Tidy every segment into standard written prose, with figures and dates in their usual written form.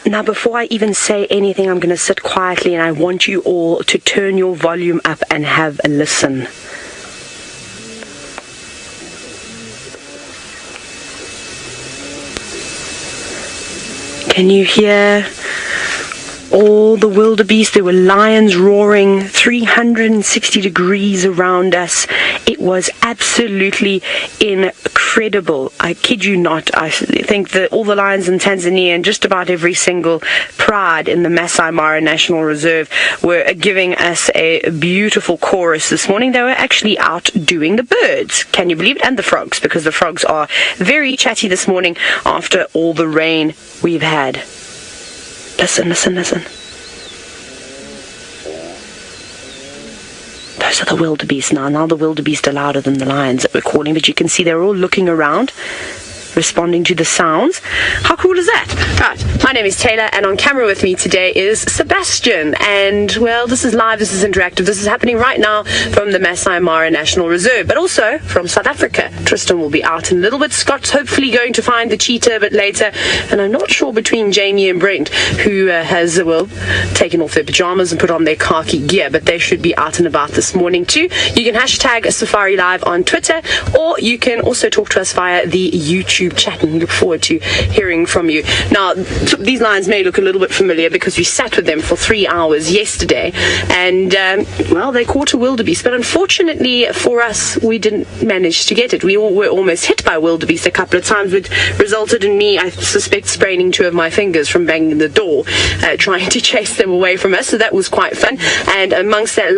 Now, before I even say anything, I'm going to sit quietly and I want you all to turn your volume up and have a listen. Can you hear all the wildebeest? There were lions roaring 360 degrees around us. It was absolutely incredible. I kid you not. I think that all the lions in Tanzania and just about every single pride in the Masai Mara National Reserve were giving us a beautiful chorus this morning. They were actually out doing the birds. Can you believe it? And the frogs, because the frogs are very chatty this morning after all the rain we've had. Listen, listen, listen. Those are the wildebeest now. Now the wildebeest are louder than the lions that we're calling, but you can see they're all looking around, responding to the sounds. How cool is that? Right, my name is Tayla, and on camera with me today is Sebastian. And, well, this is live, this is interactive, this is happening right now from the Masai Mara National Reserve, but also from South Africa. Tristan will be out in a little bit. Scott's hopefully going to find the cheetah a bit later, and I'm not sure between Jamie and Brent who has, taken off their pajamas and put on their khaki gear, but they should be out and about this morning too. You can hashtag Safari Live on Twitter, or you can also talk to us via the YouTube chat, and we look forward to hearing from you. Now, these lions may look a little bit familiar because we sat with them for 3 hours yesterday, and well, they caught a wildebeest, but unfortunately for us, we didn't manage to get it. We all were almost hit by wildebeest a couple of times, which resulted in me, I suspect, spraining 2 of my fingers from banging the door, trying to chase them away from us. So that was quite fun. And amongst that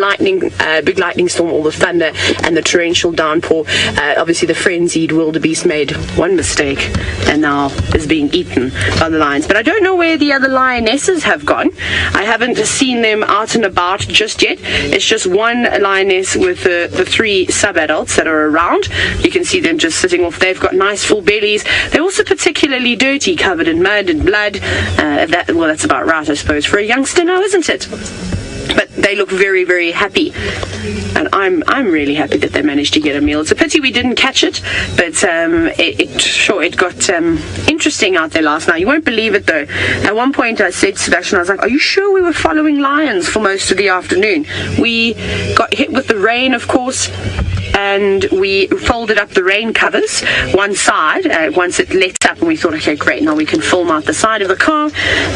big lightning storm, all the thunder and the torrential downpour, obviously the frenzied wildebeest made one mistake and now is being eaten by the lions. But I don't know where the other lionesses have gone. I haven't seen them out and about just yet. It's just one lioness with the 3 sub-adults that are around. You can see them just sitting off. They've got nice full bellies. They're also particularly dirty, covered in mud and blood. That's about right, I suppose, for a youngster now, isn't it? But they look very, very happy, and I'm really happy that they managed to get a meal. It's a pity we didn't catch it, but it got interesting out there last night. You won't believe it though. At one point I said to Sebastian, I was like, are you sure we were following lions for most of the afternoon? We got hit with the rain, of course, and we folded up the rain covers one side once it let up, and we thought, okay, great, now we can film out the side of the car.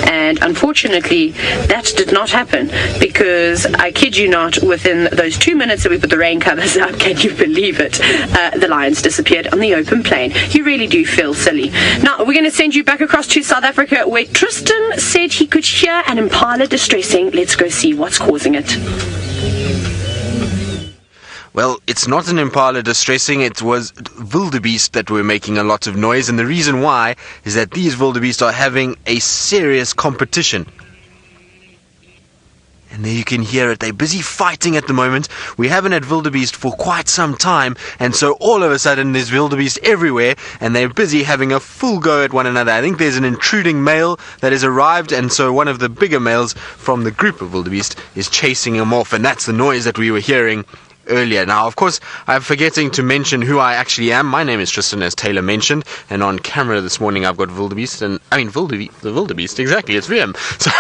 And unfortunately that did not happen, because I kid you not, within those 2 minutes that we put the rain covers up, can you believe it, the lions disappeared on the open plain. You really do feel silly. Now we're going to send you back across to South Africa, where Tristan said he could hear an impala distressing. Let's go see what's causing it. Well, it's not an impala distressing, it was wildebeest that were making a lot of noise, and the reason why is that these wildebeest are having a serious competition. And there you can hear it, they're busy fighting at the moment. We haven't had wildebeest for quite some time, and so all of a sudden there's wildebeest everywhere, and they're busy having a full go at one another. I think there's an intruding male that has arrived, and so one of the bigger males from the group of wildebeest is chasing him off, and that's the noise that we were hearing earlier. Now, of course, I'm forgetting to mention who I actually am. My name is Tristan, as Tayla mentioned, and on camera this morning I've got wildebeest, and the wildebeest, exactly, it's VM. So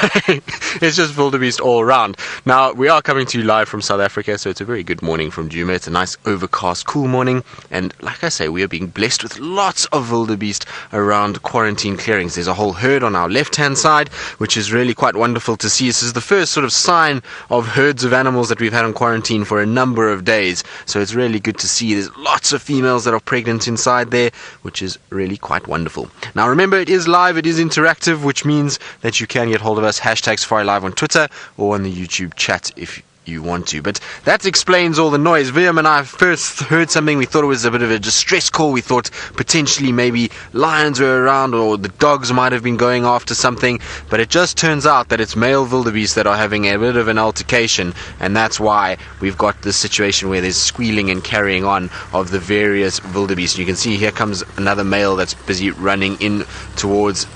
it's just wildebeest all around. Now, we are coming to you live from South Africa, so it's a very good morning from Djuma. It's a nice overcast, cool morning, and like I say, we are being blessed with lots of wildebeest around quarantine clearings. There's a whole herd on our left-hand side, which is really quite wonderful to see. This is the first sort of sign of herds of animals that we've had on quarantine for a number of days, so it's really good to see. There's lots of females that are pregnant inside there, which is really quite wonderful. Now remember, it is live, it is interactive, which means that you can get hold of us, hashtag Safari Live on Twitter or on the YouTube chat if you want to. But that explains all the noise. William and I first heard something. We thought it was a bit of a distress call. We thought potentially maybe lions were around, or the dogs might have been going after something, but it just turns out that it's male wildebeest that are having a bit of an altercation, and that's why we've got this situation where there's squealing and carrying on of the various wildebeest. You can see here comes another male that's busy running in towards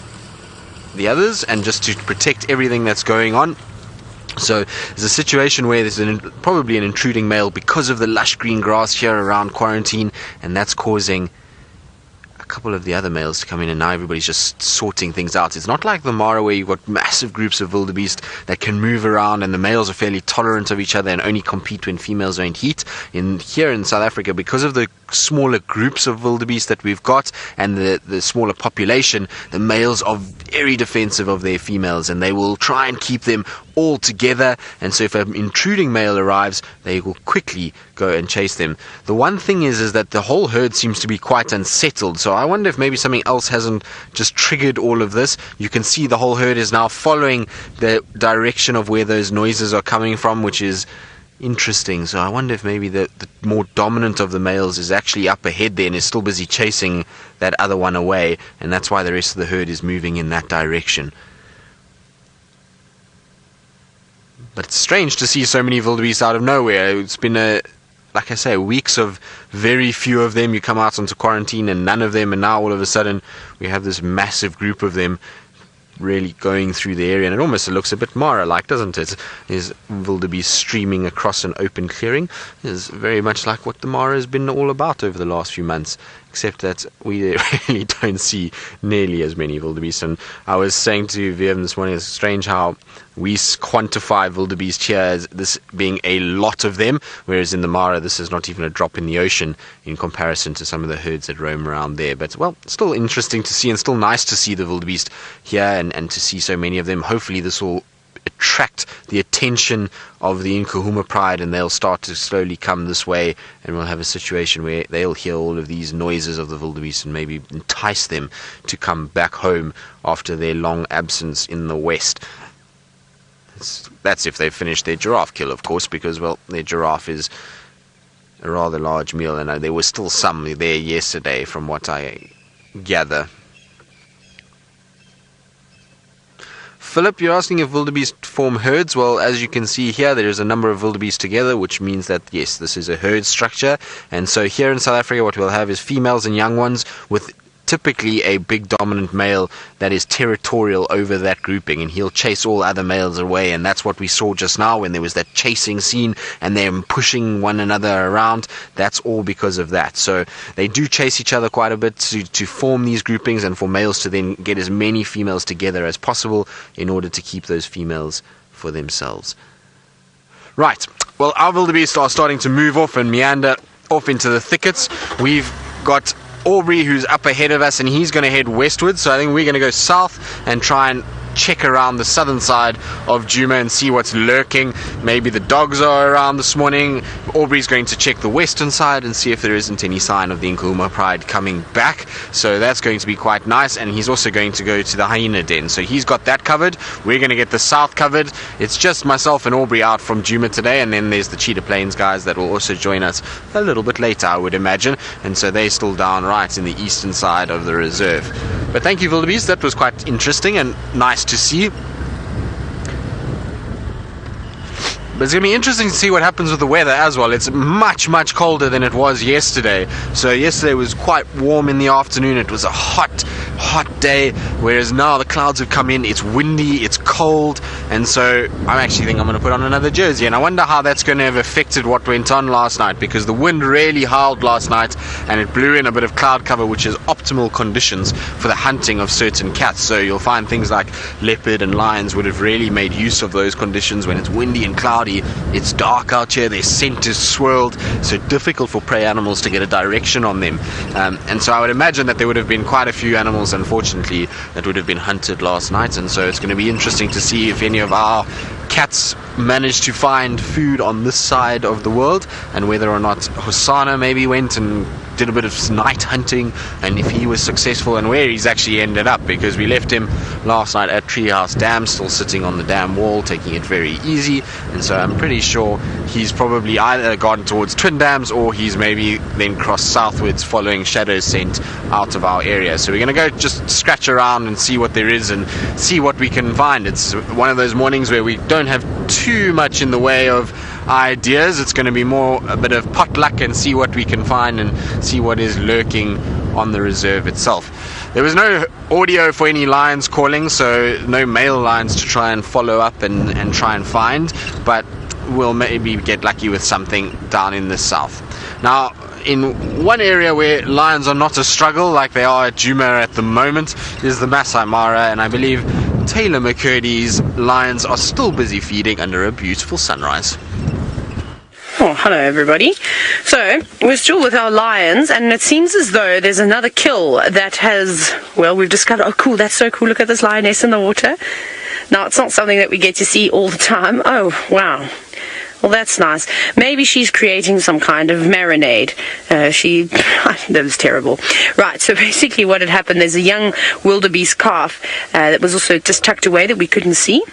the others, and just to protect everything that's going on. So there's a situation where there's probably an intruding male because of the lush green grass here around quarantine, and that's causing a couple of the other males to come in, and now everybody's just sorting things out. It's not like the Mara where you've got massive groups of wildebeest that can move around, and the males are fairly tolerant of each other and only compete when females don't heat. Here in South Africa, because of the smaller groups of wildebeest that we've got and the smaller population, the males are very defensive of their females, and they will try and keep them all together. And so if an intruding male arrives, they will quickly go and chase them. The one thing is that the whole herd seems to be quite unsettled, so I wonder if maybe something else hasn't just triggered all of this. You can see the whole herd is now following the direction of where those noises are coming from, which is interesting. So I wonder if maybe the more dominant of the males is actually up ahead there and is still busy chasing that other one away, and that's why the rest of the herd is moving in that direction. But it's strange to see so many wildebeest out of nowhere. It's been like I say, weeks of very few of them. You come out onto quarantine and none of them, and now all of a sudden we have this massive group of them really going through the area, and it almost looks a bit Mara-like, doesn't it? There's wildebeest streaming across an open clearing. It's very much like what the Mara has been all about over the last few months, except that we really don't see nearly as many wildebeest. And I was saying to Vivian this morning, it's strange how we quantify wildebeest here as this being a lot of them, whereas in the Mara this is not even a drop in the ocean in comparison to some of the herds that roam around there. But well, still interesting to see, and still nice to see the wildebeest here and to see so many of them. Hopefully this will attract the attention of the Nkuhuma pride, and they'll start to slowly come this way, and we'll have a situation where they'll hear all of these noises of the wildebeest and maybe entice them to come back home after their long absence in the west. That's if they've finished their giraffe kill, of course, because, well, their giraffe is a rather large meal, and there was still some there yesterday from what I gather. Philip, you're asking if wildebeest form herds. Well, as you can see here, there is a number of wildebeest together, which means that, yes, this is a herd structure. And so here in South Africa, what we'll have is females and young ones with typically a big dominant male that is territorial over that grouping, and he'll chase all other males away. And that's what we saw just now when there was that chasing scene and them pushing one another around. That's all because of that. So they do chase each other quite a bit to form these groupings, and for males to then get as many females together as possible in order to keep those females for themselves. Right, well, our wildebeest are starting to move off and meander off into the thickets. We've got Aubrey, who's up ahead of us, and he's going to head westwards, so I think we're going to go south and try and check around the southern side of Djuma and see what's lurking. Maybe the dogs are around this morning. Aubrey's going to check the western side and see if there isn't any sign of the Nkuhuma pride coming back, so that's going to be quite nice. And he's also going to go to the hyena den, so he's got that covered. We're going to get the south covered. It's just myself and Aubrey out from Djuma today, and then there's the Cheetah Plains guys that will also join us a little bit later, I would imagine, and so they're still down right in the eastern side of the reserve. But thank you, wildebeest, that was quite interesting and nice to see. But it's going to be interesting to see what happens with the weather as well. It's much colder than it was yesterday. So yesterday was quite warm in the afternoon. It was a hot day, whereas now the clouds have come in. It's windy, it's cold, and so I actually think I'm going to put on another jersey, and I wonder how that's going to have affected what went on last night, because the wind really howled last night and it blew in a bit of cloud cover, which is optimal conditions for the hunting of certain cats. So you'll find things like leopard and lions would have really made use of those conditions. When it's windy and cloudy, it's dark out here, their scent is swirled, so difficult for prey animals to get a direction on them. And so I would imagine that there would have been quite a few animals, unfortunately, that would have been hunted last night. And so it's going to be interesting to see if any of our cats managed to find food on this side of the world, and whether or not Hosana maybe went and did a bit of night hunting, and if he was successful, and where he's actually ended up, because we left him last night at Treehouse Dam, still sitting on the dam wall, taking it very easy. And so I'm pretty sure he's probably either gone towards Twin Dams, or he's maybe then crossed southwards following Shadow's scent out of our area. So we're going to go just scratch around and see what there is and see what we can find. It's one of those mornings where we don't have too much in the way of ideas. It's going to be more a bit of potluck and see what we can find and see what is lurking on the reserve itself. There was no audio for any lions calling, so no male lions to try and follow up and try and find, but we'll maybe get lucky with something down in the south. Now, in one area where lions are not a struggle like they are at Djuma at the moment is the Masai Mara, and I believe Tayla McCurdy's lions are still busy feeding under a beautiful sunrise. Oh, hello everybody. So, we're still with our lions, and it seems as though there's another kill that has, well, we've discovered, oh cool, that's so cool, look at this lioness in the water. Now, it's not something that we get to see all the time. Oh, wow. Well, that's nice. Maybe she's creating some kind of marinade. That was terrible. Right, so basically what had happened, there's a young wildebeest calf that was also just tucked away that we couldn't see,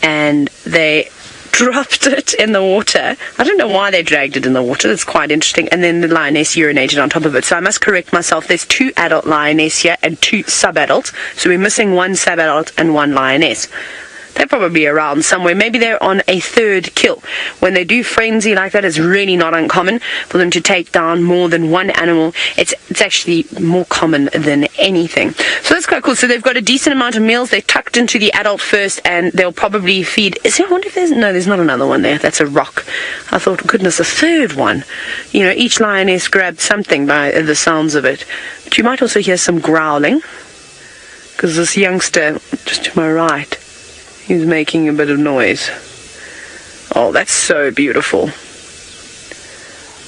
and they dropped it in the water. I don't know why they dragged it in the water. That's quite interesting. And then the lioness urinated on top of it. So I must correct myself. There's 2 adult lioness here and 2 sub-adults. So we're missing 1 sub-adult and 1 lioness. They're probably around somewhere. Maybe they're on a 3rd kill. When they do frenzy like that, it's really not uncommon for them to take down more than 1 animal. It's actually more common than anything. So that's quite cool. So they've got a decent amount of meals. They're tucked into the adult first, and they'll probably feed. I wonder if there's... No, there's not another one there. That's a rock. I thought, goodness, a 3rd one. You know, each lioness grabbed something by the sounds of it. But you might also hear some growling, because this youngster just to my right, he's making a bit of noise. Oh, that's so beautiful.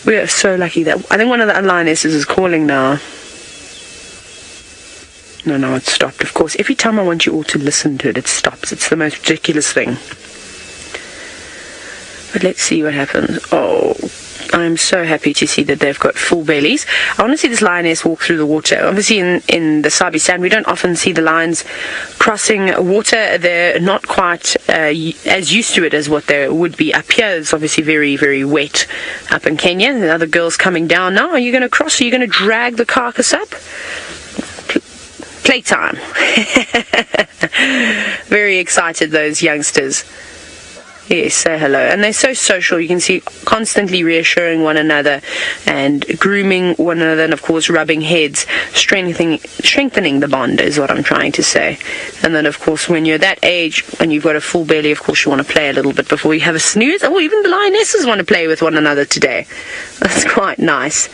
We are so lucky that... I think one of the lionesses is calling now. No, it stopped. Of course, every time I want you all to listen to it, it stops. It's the most ridiculous thing. But let's see what happens. Oh, I'm so happy to see that they've got full bellies. I want to see this lioness walk through the water. Obviously, in the Sabi sand, we don't often see the lions crossing water. They're not quite as used to it as what they would be up here. It's obviously very, very wet up in Kenya. The other girl's coming down now. Are you going to cross? Are you going to drag the carcass up? Playtime. Very excited, those youngsters. Yes, say hello. And they're so social. You can see constantly reassuring one another and grooming one another, and of course rubbing heads, strengthening the bond is what I'm trying to say. And then of course when you're that age and you've got a full belly, of course you want to play a little bit before you have a snooze. Oh, even the lionesses want to play with one another today. That's quite nice.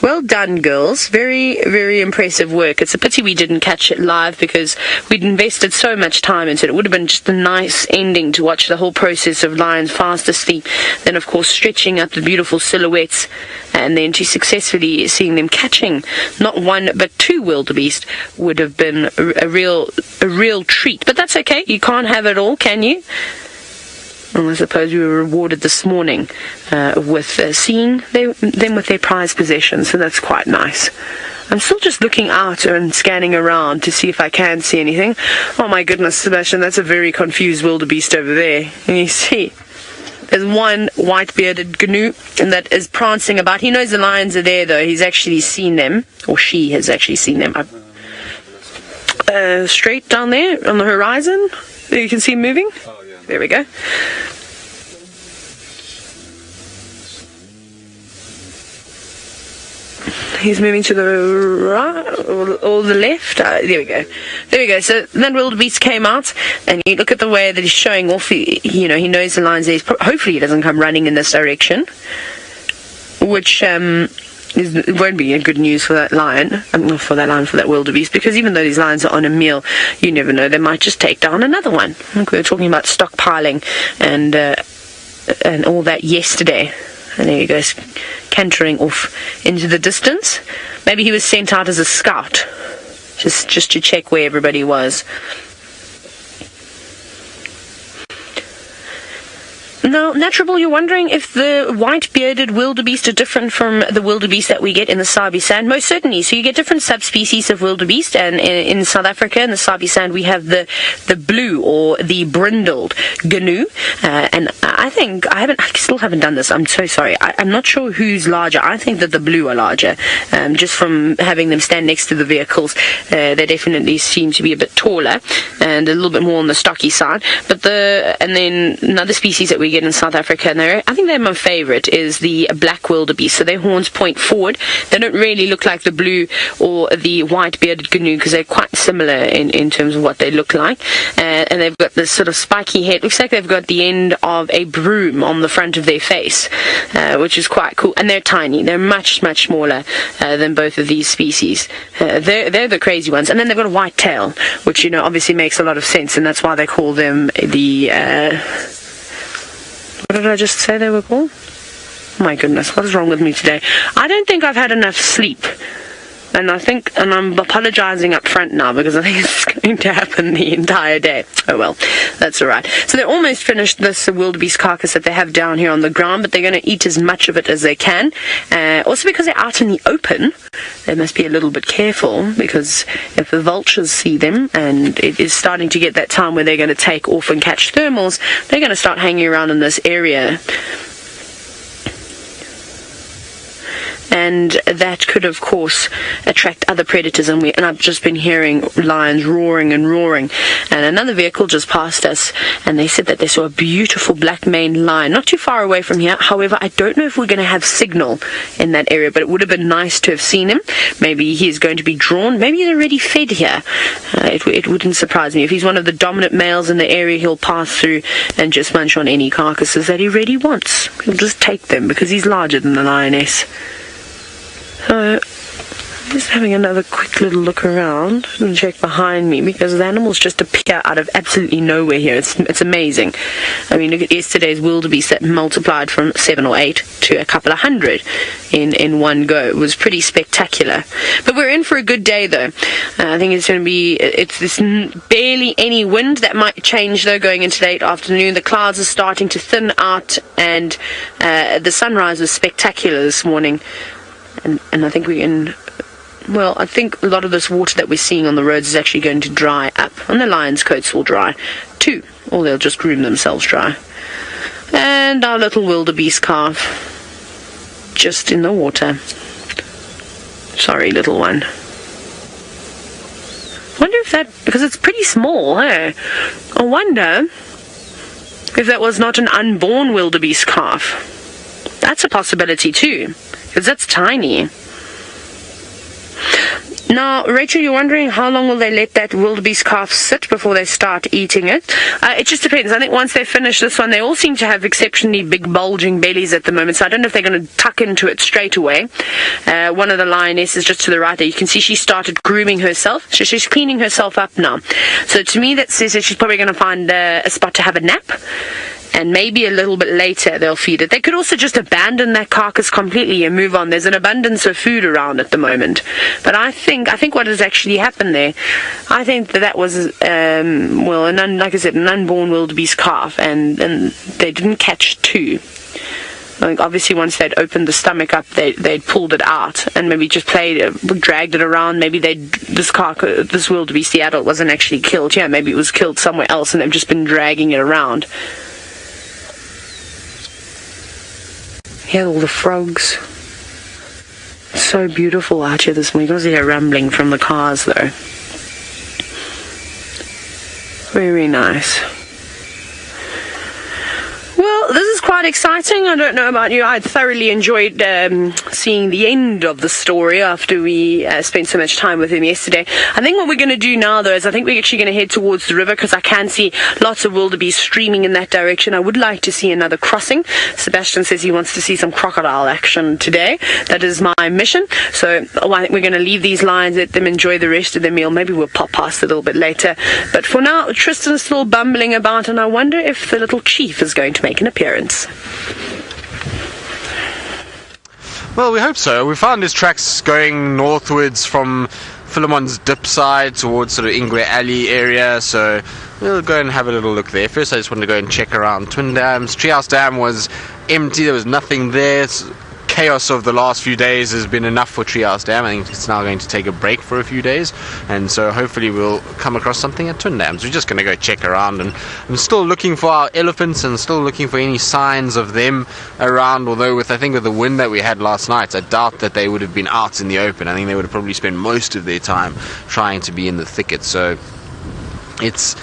Well done, girls. Very, very impressive work. It's a pity we didn't catch it live because we'd invested so much time into it. It would have been just a nice ending to watch the whole process of lions fast asleep, then of course stretching up the beautiful silhouettes, and then to successfully seeing them catching not 1 but 2 wildebeest would have been a real treat. But that's okay. You can't have it all, can you? Well, I suppose we were rewarded this morning with seeing them with their prized possessions, so that's quite nice. I'm still just looking out and scanning around to see if I can see anything. Oh my goodness, Sebastian, that's a very confused wildebeest over there. And you see, there's 1 white-bearded gnu and that is prancing about. He knows the lions are there, though. He's actually seen them, or she has actually seen them. Straight down there on the horizon, you can see him moving. There we go. He's moving to the right or the left. There we go. There we go. So then wildebeest came out, and you look at the way that he's showing off. He knows the lines there. Hopefully he doesn't come running in this direction, which it won't be a good news for that lion. Not for that wildebeest, because even though these lions are on a meal, you never know, they might just take down another one. Like we were talking about stockpiling and all that yesterday. And there he goes, cantering off into the distance. Maybe he was sent out as a scout, just to check where everybody was. Now, Naturable, you're wondering if the white-bearded wildebeest are different from the wildebeest that we get in the Sabi sand. Most certainly. So you get different subspecies of wildebeest, and in South Africa, in the Sabi sand, we have the blue or the brindled gnu. And I still haven't done this. I'm so sorry. I'm not sure who's larger. I think that the blue are larger. Just from having them stand next to the vehicles, they definitely seem to be a bit taller and a little bit more on the stocky side. And then another species that we get in South Africa, and I think they're my favorite, is the black wildebeest. So their horns point forward. They don't really look like the blue or the white bearded gnu, because they're quite similar in terms of what they look like. And they've got this sort of spiky head. Looks like they've got the end of a broom on the front of their face, which is quite cool. And they're tiny. They're much, much smaller than both of these species. They're the crazy ones. And then they've got a white tail, which, you know, obviously makes a lot of sense, and that's why they call them the what did I just say they were called? Oh my goodness, what is wrong with me today? I don't think I've had enough sleep. And I'm apologizing up front now, because I think it's going to happen the entire day. Oh well, that's alright. So they're almost finished this wildebeest carcass that they have down here on the ground, but they're going to eat as much of it as they can. Also, because they're out in the open, they must be a little bit careful, because if the vultures see them, and it is starting to get that time where they're going to take off and catch thermals, they're going to start hanging around in this area. And that could, of course, attract other predators. And I've just been hearing lions roaring and roaring. And another vehicle just passed us, and they said that they saw a beautiful black maned lion not too far away from here. However, I don't know if we're going to have signal in that area, but it would have been nice to have seen him. Maybe he's going to be drawn. Maybe he's already fed here. It wouldn't surprise me. If he's one of the dominant males in the area, he'll pass through and just munch on any carcasses that he really wants. He'll just take them, because he's larger than the lioness. So, just having another quick little look around and check behind me, because the animals just appear out of absolutely nowhere here. It's amazing. I mean, look at yesterday's wildebeest that multiplied from 7 or 8 to a couple of hundred in one go. It was pretty spectacular. But we're in for a good day, though. I think it's going to be, this barely any wind. That might change, though, going into late afternoon. The clouds are starting to thin out, and the sunrise was spectacular this morning. And I think we can, well, I think a lot of this water that we're seeing on the roads is actually going to dry up. And the lions' coats will dry too, or they'll just groom themselves dry. And our little wildebeest calf, just in the water. Sorry, little one. Wonder if that, because it's pretty small, hey? I wonder if that was not an unborn wildebeest calf. That's a possibility too, because that's tiny. Now, Rachel, you're wondering how long will they let that wildebeest calf sit before they start eating it? It just depends. I think once they finish this one, they all seem to have exceptionally big bulging bellies at the moment, so I don't know if they're going to tuck into it straight away. One of the lionesses just to the right there, you can see she started grooming herself, so she's cleaning herself up now. So to me that says that she's probably going to find a spot to have a nap, and maybe a little bit later they'll feed it. They could also just abandon that carcass completely and move on. There's an abundance of food around at the moment. But I think what has actually happened there, I think that was, like I said, an unborn wildebeest calf, and they didn't catch two. I think obviously once they'd opened the stomach up, they'd pulled it out and maybe just dragged it around. Maybe this wildebeest, the adult, wasn't actually killed here. Maybe it was killed somewhere else and they've just been dragging it around. Hear all the frogs. So beautiful out here this morning. You can see her rumbling from the cars though. Very nice. Well, this is quite exciting. I don't know about you. I thoroughly enjoyed seeing the end of the story after we spent so much time with him yesterday. I think what we're going to do now, though, is I think we're actually going to head towards the river, because I can see lots of wildebeest streaming in that direction. I would like to see another crossing. Sebastian says he wants to see some crocodile action today. That is my mission. So I think we're going to leave these lions, let them enjoy the rest of their meal. Maybe we'll pop past a little bit later. But for now, Tristan's still bumbling about, and I wonder if the little chief is going to make an appearance. Well, we hope so. We found his tracks going northwards from Philemon's dip side towards sort of Ingwe Alley area, so we'll go and have a little look there. First I just wanted to go and check around Twin Dams. Treehouse Dam was empty, there was nothing there. Chaos of the last few days has been enough for Treehouse Dam. I think it's now going to take a break for a few days, and so hopefully we'll come across something at Twin Dams. We're just going to go check around, and I'm still looking for our elephants and still looking for any signs of them around, although I think with the wind that we had last night, I doubt that they would have been out in the open. I think they would have probably spent most of their time trying to be in the thicket, so it's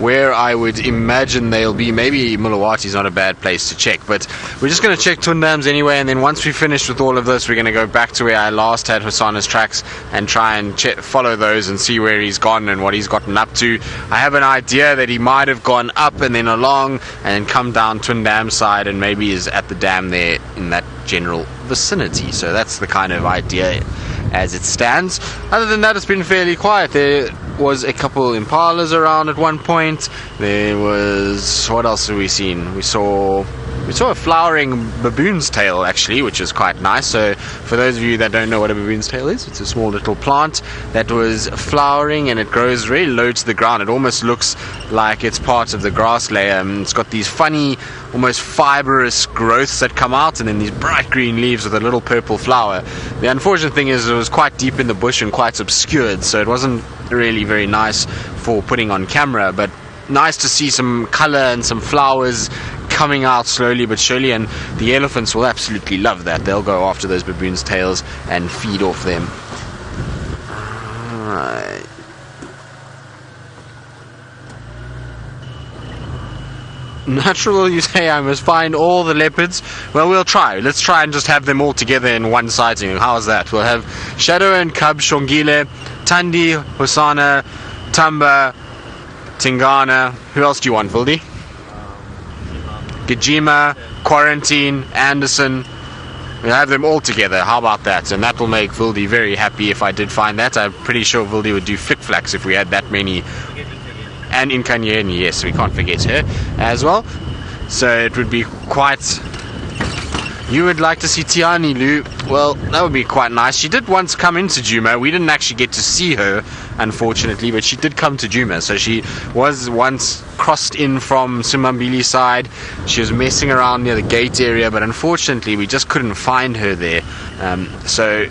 where I would imagine they'll be. Maybe Mulawati's not a bad place to check, but we're just going to check Tundams anyway, and then once we're finished with all of this, we're going to go back to where I last had Hosana's tracks and try and follow those and see where he's gone and what he's gotten up to. I have an idea that he might have gone up and then along and come down Tundam side and maybe is at the dam there in that general vicinity. So that's the kind of idea as it stands. Other than that, it's been fairly quiet. There was a couple impalas around at one point. There was, what else have we seen? We saw a flowering baboon's tail, actually, which is quite nice. So for those of you that don't know what a baboon's tail is, it's a small little plant that was flowering, and it grows very low to the ground. It almost looks like it's part of the grass layer. It's got these funny, almost fibrous growths that come out, and then these bright green leaves with a little purple flower. The unfortunate thing is it was quite deep in the bush and quite obscured, so it wasn't really very nice for putting on camera, but nice to see some color and some flowers coming out slowly but surely, and the elephants will absolutely love that. They'll go after those baboons' tails and feed off them. Alright. Natural, you say I must find all the leopards? Well, we'll try. Let's try and just have them all together in one sighting. How's that? We'll have Shadow and Cub, Shongile, Tandi, Hosana, Tamba, Tingana. Who else do you want, Vildi? Djuma, Quarantine, Anderson. We'll have them all together. How about that? And that will make Vildi very happy if I did find that. I'm pretty sure Vildi would do flick-flacks if we had that many. And Inkanyeni, yes, we can't forget her as well. So it would be quite... You would like to see Tiani, Lou? Well, that would be quite nice. She did once come into Djuma. We didn't actually get to see her, unfortunately, but she did come to Djuma. So she was once crossed in from Sumambili side. She was messing around near the gate area, but unfortunately we just couldn't find her there. So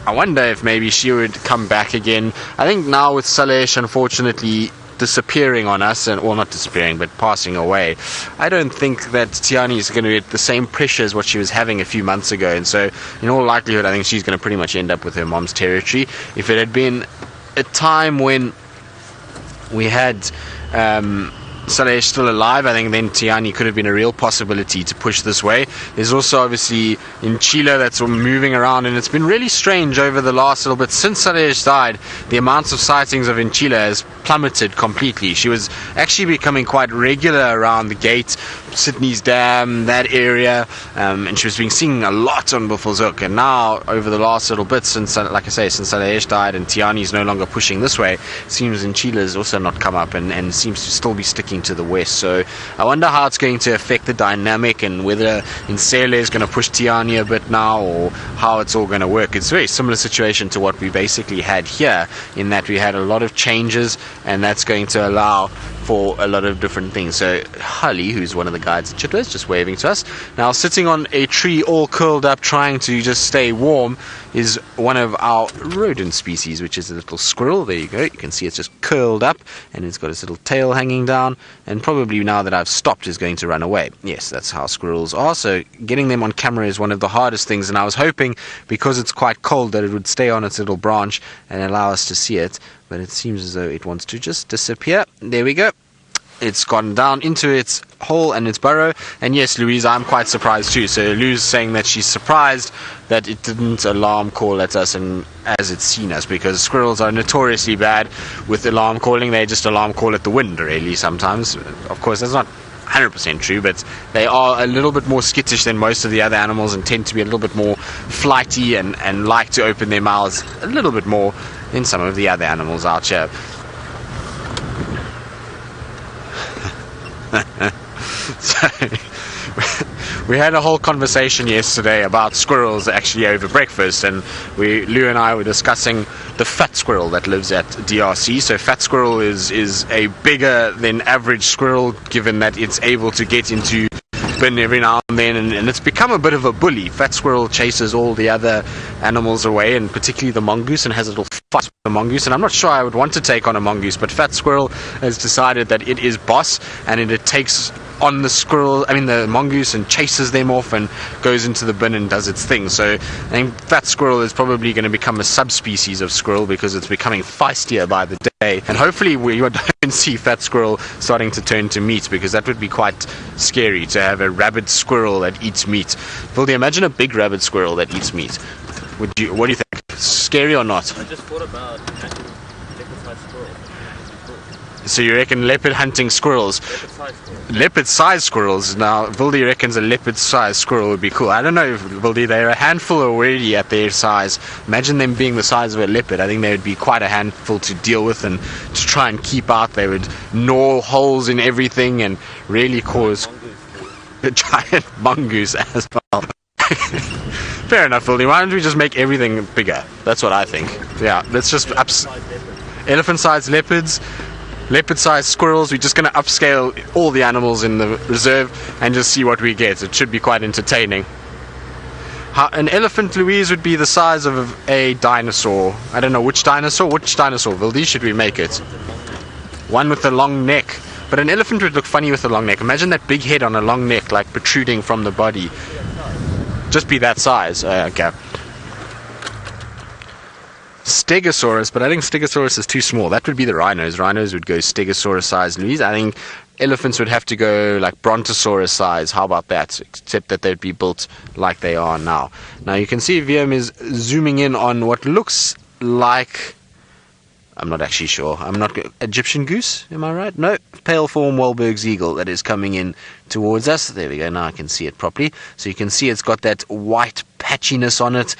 I wonder if maybe she would come back again. I think now with Salesh, unfortunately, disappearing on us, and well, not disappearing but passing away, I don't think that Tiani is going to get the same pressure as what she was having a few months ago, and so in all likelihood I think she's going to pretty much end up with her mom's territory. If it had been a time when we had Salesh still alive, I think then Tiani could have been a real possibility to push this way. There's also obviously in Chile that's moving around, and it's been really strange over the last little bit since Salesh died. The amounts of sightings of in Chile has plummeted completely. She was actually becoming quite regular around the gate, Sydney's Dam, that area, and she was being seen a lot on Buffelshoek. And now over the last little bit since, like I say, since Salesh died and Tiani's no longer pushing this way, it seems in Chile has also not come up and seems to still be sticking to the west. So I wonder how it's going to affect the dynamic, and whether Insele is going to push Tiani a bit now, or how it's all going to work. It's a very similar situation to what we basically had here, in that we had a lot of changes, and that's going to allow for a lot of different things. So Holly, who's one of the guides at Chitwa, is just waving to us. Now sitting on a tree all curled up trying to just stay warm is one of our rodent species, which is a little squirrel. There you go, you can see it's just curled up and it's got its little tail hanging down, and probably now that I've stopped is going to run away. Yes, that's how squirrels are. So getting them on camera is one of the hardest things, and I was hoping because it's quite cold that it would stay on its little branch and allow us to see it, but it seems as though it wants to just disappear. There we go. It's gone down into its hole and its burrow. And yes, Louise, I'm quite surprised too. So Lou's saying that she's surprised that it didn't alarm call at us and as it's seen us, because squirrels are notoriously bad with alarm calling. They just alarm call at the wind, really, sometimes. Of course, that's not 100% true, but they are a little bit more skittish than most of the other animals and tend to be a little bit more flighty and like to open their mouths a little bit more than some of the other animals out here. So we had a whole conversation yesterday about squirrels actually over breakfast, and Lou and I were discussing the fat squirrel that lives at DRC. So fat squirrel is a bigger than average squirrel, given that it's able to get into bin every now and then, and it's become a bit of a bully. Fat squirrel chases all the other animals away, and particularly the mongoose, and has a little fight with the mongoose. And I'm not sure I would want to take on a mongoose, but fat squirrel has decided that it is boss, and it takes on the squirrel, the mongoose, and chases them off and goes into the bin and does its thing. So I think fat squirrel is probably going to become a subspecies of squirrel because it's becoming feistier by the day. And hopefully we don't see fat squirrel starting to turn to meat, because that would be quite scary to have a rabid squirrel that eats meat. Vildy, imagine a big rabid squirrel that eats meat. What do you think? Scary or not? I just thought about hunting leopard-sized squirrels. So you reckon leopard hunting squirrels? Leopard-sized squirrels. Now, Vildy reckons a leopard-sized squirrel would be cool. I don't know, Vildy, they're a handful already at their size. Imagine them being the size of a leopard. I think they would be quite a handful to deal with and to try and keep out. They would gnaw holes in everything and really cause a giant mongoose as well. Fair enough, Vildy. Why don't we just make everything bigger? That's what I think. Yeah, let's just elephant-sized leopards, leopard-sized squirrels. We're just going to upscale all the animals in the reserve and just see what we get. It should be quite entertaining. An elephant, Louise, would be the size of a dinosaur. I don't know which dinosaur. Which dinosaur, Vildy, should we make it? One with a long neck. But an elephant would look funny with a long neck. Imagine that big head on a long neck, like protruding from the body. Just be that size. Okay. Stegosaurus, but I think Stegosaurus is too small. That would be the rhinos. Rhinos would go Stegosaurus size, Louise. I think elephants would have to go like Brontosaurus size. How about that? Except that they'd be built like they are now. Now you can see VM is zooming in on what looks like, I'm not actually sure. Egyptian goose, am I right? No, pale form Wahlberg's eagle that is coming in towards us. There we go, now I can see it properly. So you can see it's got that white patchiness on it,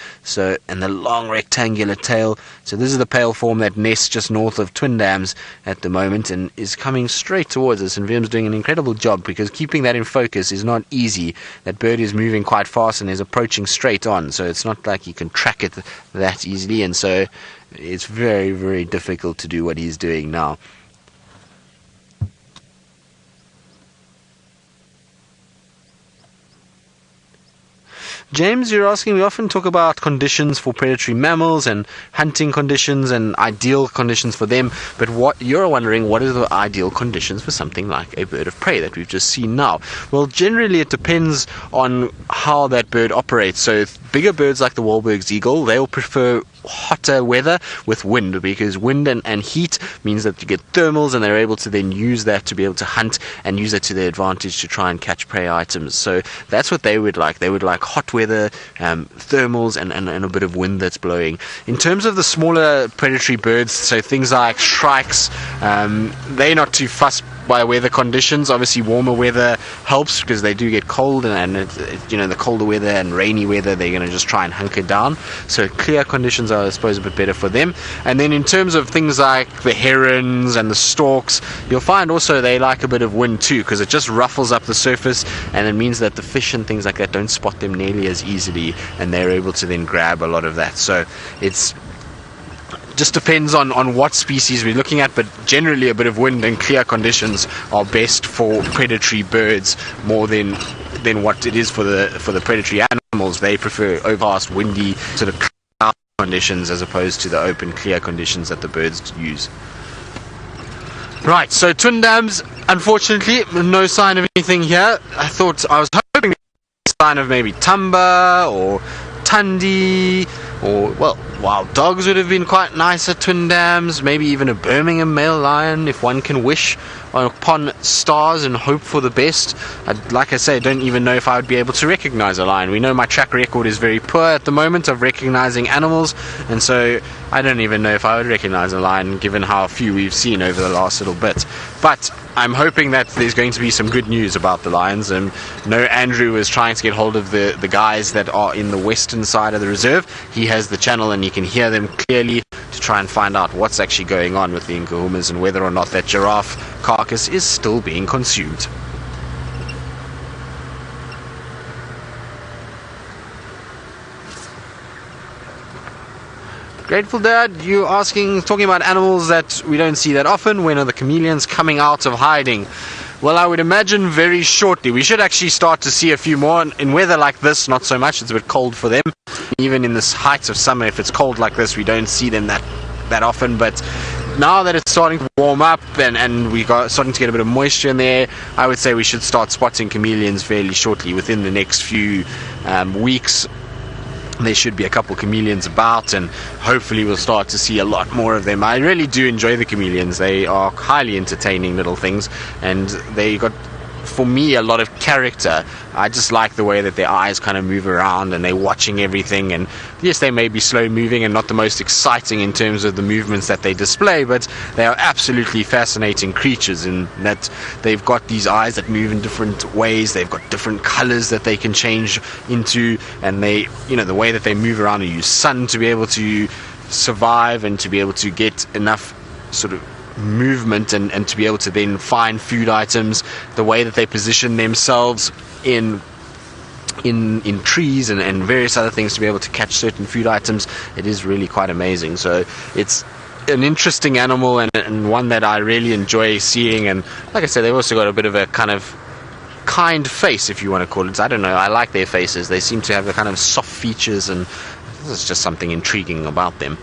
and the long rectangular tail. So this is the pale form that nests just north of Twin Dams at the moment and is coming straight towards us, and Vim's doing an incredible job because keeping that in focus is not easy. That bird is moving quite fast and is approaching straight on, so it's not like you can track it that easily, and so it's very, very difficult to do what he's doing now. James, you're asking, we often talk about conditions for predatory mammals and hunting conditions and ideal conditions for them, but what you're wondering, what are the ideal conditions for something like a bird of prey that we've just seen now? Well, generally it depends on how that bird operates. So bigger birds like the Wahlberg's eagle, they'll prefer hotter weather with wind, because wind and heat means that you get thermals, and they're able to then use that to be able to hunt and use it to their advantage to try and catch prey items. So that's what they would like. They would like hot weather, thermals, and a bit of wind that's blowing. In terms of the smaller predatory birds, so things like shrikes, they're not too fussed by weather conditions. Obviously warmer weather helps because they do get cold, and the colder weather and rainy weather, they're going to just try and hunker down. So clear conditions are, I suppose, a bit better for them. And then in terms of things like the herons and the storks, you'll find also they like a bit of wind too, because it just ruffles up the surface, and it means that the fish and things like that don't spot them nearly as easily, and they're able to then grab a lot of that. So it's just depends on what species we're looking at, but generally a bit of wind and clear conditions are best for predatory birds more than what it is for the predatory animals. They prefer overcast, windy sort of cloud conditions as opposed to the open, clear conditions that the birds use. Right, so Twin Dams, unfortunately, no sign of anything here. I was hoping a sign of maybe Tumba or Tundi, or, well, wild dogs would have been quite nice at Twin Dams, maybe even a Birmingham male lion, if one can wish upon stars and hope for the best. Like I say, I don't even know if I would be able to recognize a lion. We know my track record is very poor at the moment of recognizing animals, and so I don't even know if I would recognize a lion given how few we've seen over the last little bit. But I'm hoping that there's going to be some good news about the lions. And no, Andrew is trying to get hold of the guys that are in the western side of the reserve. He has the channel and you can hear them clearly to try and find out what's actually going on with the Nkahumas and whether or not that giraffe carcass is still being consumed. Grateful Dad, you talking about animals that we don't see that often. When are the chameleons coming out of hiding? Well, I would imagine very shortly. We should actually start to see a few more. In weather like this, not so much. It's a bit cold for them. Even in this height of summer, if it's cold like this, we don't see them that often. But now that it's starting to warm up and we got starting to get a bit of moisture in there, I would say we should start spotting chameleons fairly shortly. Within the next few weeks, there should be a couple chameleons about, and hopefully we'll start to see a lot more of them. I really do enjoy the chameleons. They are highly entertaining little things, and they got, for me, a lot of character. I just like the way that their eyes kind of move around and they're watching everything. And yes, they may be slow moving and not the most exciting in terms of the movements that they display, but they are absolutely fascinating creatures in that they've got these eyes that move in different ways. They've got different colors that they can change into, and they, you know, the way that they move around and use sun to be able to survive and to be able to get enough sort of movement and to be able to then find food items, the way that they position themselves in trees and various other things to be able to catch certain food items. It is really quite amazing. So it's an interesting animal and one that I really enjoy seeing. And like I said, they've also got a bit of a kind of kind face, if you want to call it. I don't know, I like their faces. They seem to have a kind of soft features, and there's just something intriguing about them.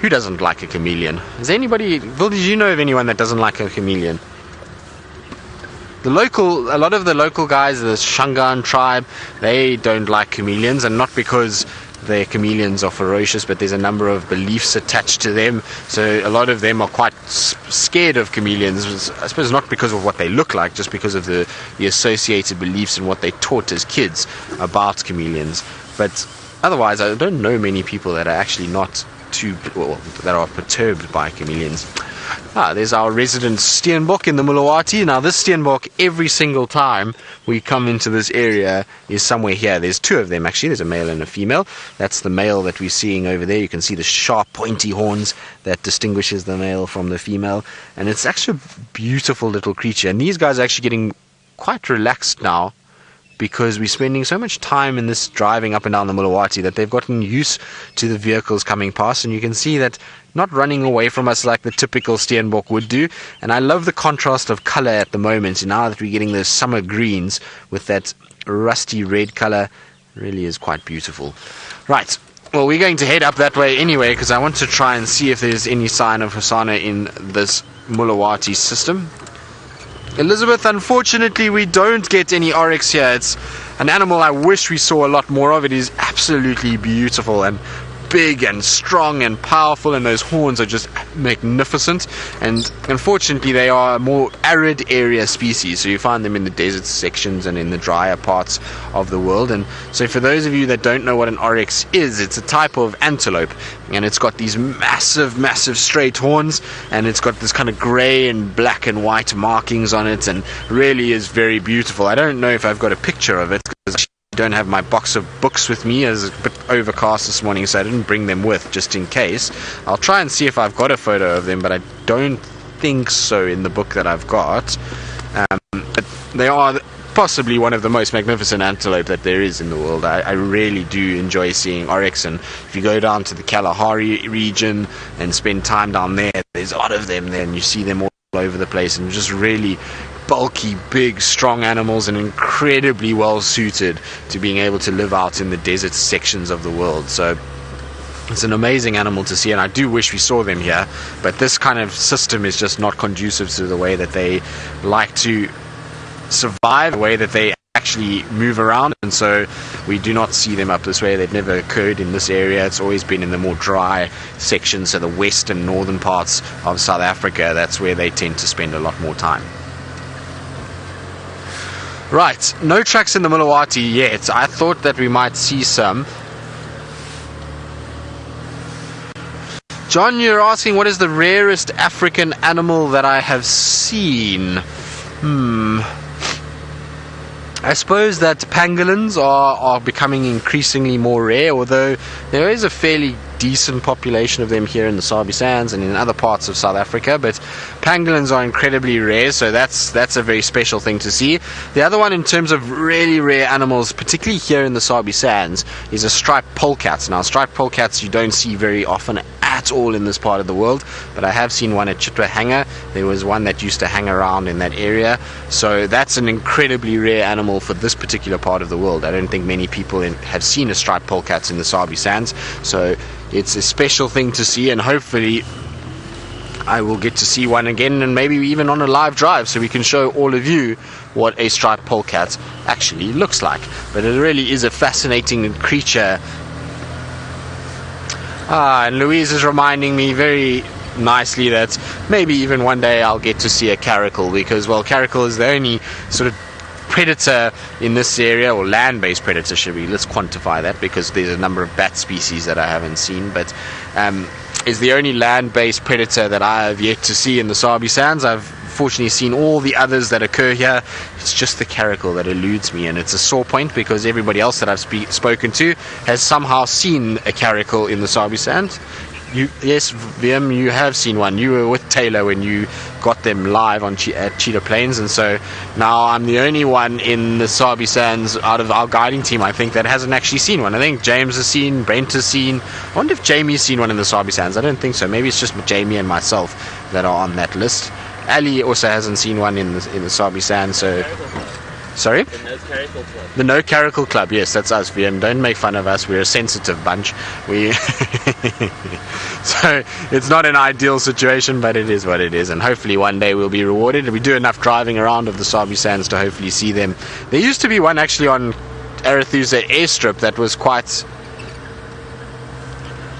Who doesn't like a chameleon? Is anybody, Will, did you know of anyone that doesn't like a chameleon? A lot of the local guys, the Shangaan tribe, they don't like chameleons, and not because their chameleons are ferocious, but there's a number of beliefs attached to them. So a lot of them are quite scared of chameleons, I suppose not because of what they look like, just because of the associated beliefs and what they taught as kids about chameleons. But otherwise, I don't know many people that are actually not that are perturbed by chameleons. There's our resident Steenbok in the Mulawati. Now this Steenbok, every single time we come into this area, is somewhere here. There's two of them actually. There's a male and a female. That's the male that we're seeing over there. You can see the sharp pointy horns that distinguishes the male from the female, and it's actually a beautiful little creature. And these guys are actually getting quite relaxed now, because we're spending so much time in this driving up and down the Mulawati that they've gotten used to the vehicles coming past, and you can see that not running away from us like the typical Steenbok would do. And I love the contrast of color at the moment. Now that we're getting those summer greens with that rusty red color, really is quite beautiful. Right, well, we're going to head up that way anyway, because I want to try and see if there's any sign of Hosana in this Mulawati system. Elizabeth, unfortunately we don't get any oryx here. It's an animal I wish we saw a lot more of. It is absolutely beautiful and big and strong and powerful, and those horns are just magnificent. And unfortunately they are a more arid area species, so you find them in the desert sections and in the drier parts of the world. And so for those of you that don't know what an oryx is, it's a type of antelope, and it's got these massive straight horns, and it's got this kind of grey and black and white markings on it, and really is very beautiful. I don't know if I've got a picture of it, because I don't have my box of books with me, as it's a bit overcast this morning, so I didn't bring them with just in case. I'll try and see if I've got a photo of them, but I don't think so in the book that I've got. But they are possibly one of the most magnificent antelope that there is in the world. I really do enjoy seeing oryx, and if you go down to the Kalahari region and spend time down there, there's a lot of them there, and you see them all over the place, and just really bulky, big, strong animals, and incredibly well suited to being able to live out in the desert sections of the world. So it's an amazing animal to see, and I do wish we saw them here, but this kind of system is just not conducive to the way that they like to survive, the way that they actually move around, and so we do not see them up this way. They've never occurred in this area. It's always been in the more dry sections, so the west and northern parts of South Africa. That's where they tend to spend a lot more time. Right, no tracks in the Mulawati yet. I thought that we might see some. John, you're asking what is the rarest African animal that I have seen? I suppose that pangolins are becoming increasingly more rare, although there is a fairly decent population of them here in the Sabi Sands and in other parts of South Africa, but pangolins are incredibly rare, so that's a very special thing to see. The other one in terms of really rare animals, particularly here in the Sabi Sands, is a striped polecat. Now, striped polecats you don't see very often at all in this part of the world, but I have seen one at Chitwa Hangar. There was one that used to hang around in that area, so that's an incredibly rare animal for this particular part of the world. I don't think many people have seen a striped polecat in the Sabi Sands, so it's a special thing to see, and hopefully I will get to see one again, and maybe even on a live drive, so we can show all of you what a striped polecat actually looks like. But it really is a fascinating creature. And Louise is reminding me very nicely that maybe even one day I'll get to see a caracal, because, well, caracal is the only sort of predator in this area, or land-based predator, let's quantify that, because there's a number of bat species that I haven't seen, but is the only land-based predator that I have yet to see in the Sabi Sands. I've fortunately seen all the others that occur here. It's just the caracal that eludes me, and it's a sore point because everybody else that I've spoken to has somehow seen a caracal in the Sabi Sands. Yes, VM, you have seen one. You were with Tayla when you got them live on at Cheetah Plains, and so now I'm the only one in the Sabi Sands out of our guiding team, I think, that hasn't actually seen one. I think James has seen, Brent has seen. I wonder if Jamie's seen one in the Sabi Sands. I don't think so. Maybe it's just Jamie and myself that are on that list. Ali also hasn't seen one in the Sabi Sands, so... Sorry? The No Caracal Club. The No Caracal Club, yes, that's us, VM. Don't make fun of us. We're a sensitive bunch. So it's not an ideal situation, but it is what it is, and hopefully one day we'll be rewarded. We do enough driving around of the Sabi Sands to hopefully see them. There used to be one actually on Arethusa airstrip that was quite...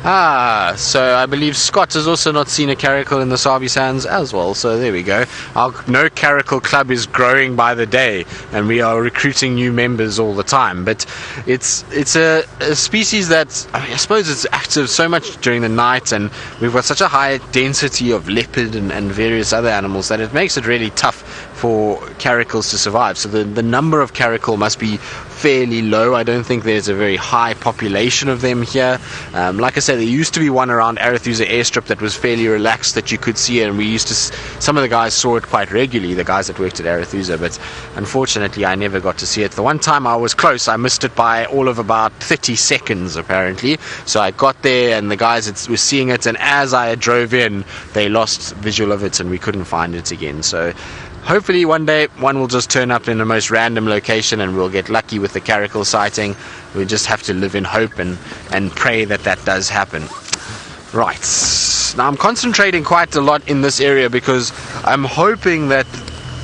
so I believe Scott has also not seen a caracal in the Sabi Sands as well, so there we go. Our No Caracal Club is growing by the day, and we are recruiting new members all the time, but it's a species that, I suppose it's active so much during the night, and we've got such a high density of leopard and various other animals that it makes it really tough for caracals to survive. So the number of caracal must be fairly low. I don't think there's a very high population of them here. Like I said, there used to be one around Arethusa airstrip that was fairly relaxed that you could see, and we used to some of the guys saw it quite regularly, the guys that worked at Arethusa, but unfortunately I never got to see it. The one time I was close, I missed it by all of about 30 seconds apparently. So I got there and the guys were seeing it, and as I drove in they lost visual of it and we couldn't find it again. So hopefully one day one will just turn up in the most random location and we'll get lucky with the caracal sighting. We just have to live in hope and pray that that does happen. Right, now I'm concentrating quite a lot in this area because I'm hoping that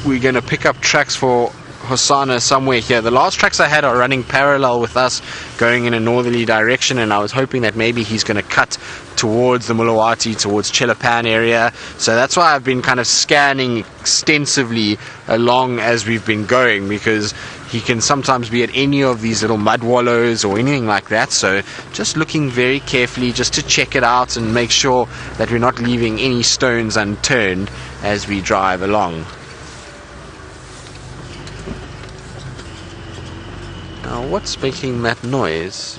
we're going to pick up tracks for Hosana somewhere here. The last tracks I had are running parallel with us, going in a northerly direction, and I was hoping that maybe he's going to cut towards the Mulawati, towards Chelapan area. So that's why I've been kind of scanning extensively along as we've been going, because he can sometimes be at any of these little mud wallows or anything like that. So just looking very carefully just to check it out and make sure that we're not leaving any stones unturned as we drive along. Now, what's making that noise?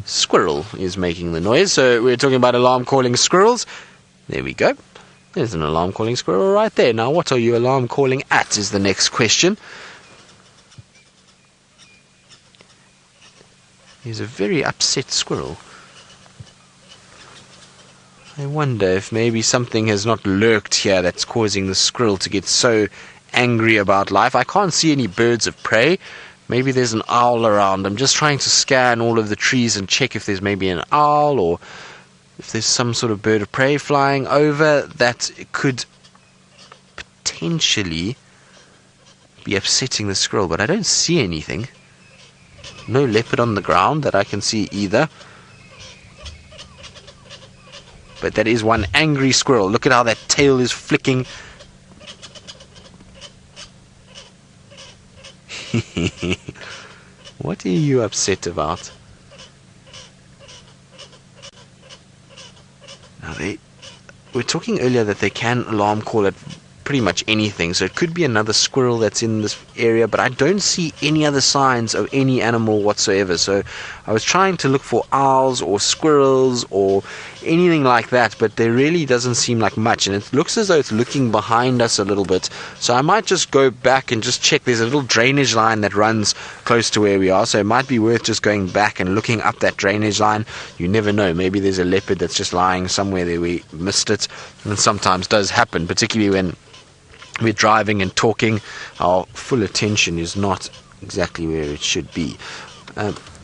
Squirrel is making the noise. So we're talking about alarm calling squirrels. There we go. There's an alarm calling squirrel right there. Now, what are you alarm calling at is the next question. He's a very upset squirrel. I wonder if maybe something has not lurked here that's causing the squirrel to get so angry about life. I can't see any birds of prey. Maybe there's an owl around. I'm just trying to scan all of the trees and check if there's maybe an owl or if there's some sort of bird of prey flying over that could potentially be upsetting the squirrel, but I don't see anything. No leopard on the ground that I can see either. But that is one angry squirrel. Look at how that tail is flicking. What are you upset about? Now we're talking earlier that they can alarm call at pretty much anything, so it could be another squirrel that's in this area, but I don't see any other signs of any animal whatsoever. So I was trying to look for owls or squirrels or anything like that, but there really doesn't seem like much, and it looks as though it's looking behind us a little bit. So I might just go back and just check. There's a little drainage line that runs close to where we are, so it might be worth just going back and looking up that drainage line. You never know, maybe there's a leopard that's just lying somewhere there. We missed it, and it sometimes does happen, particularly when we're driving and talking. Our full attention is not exactly where it should be.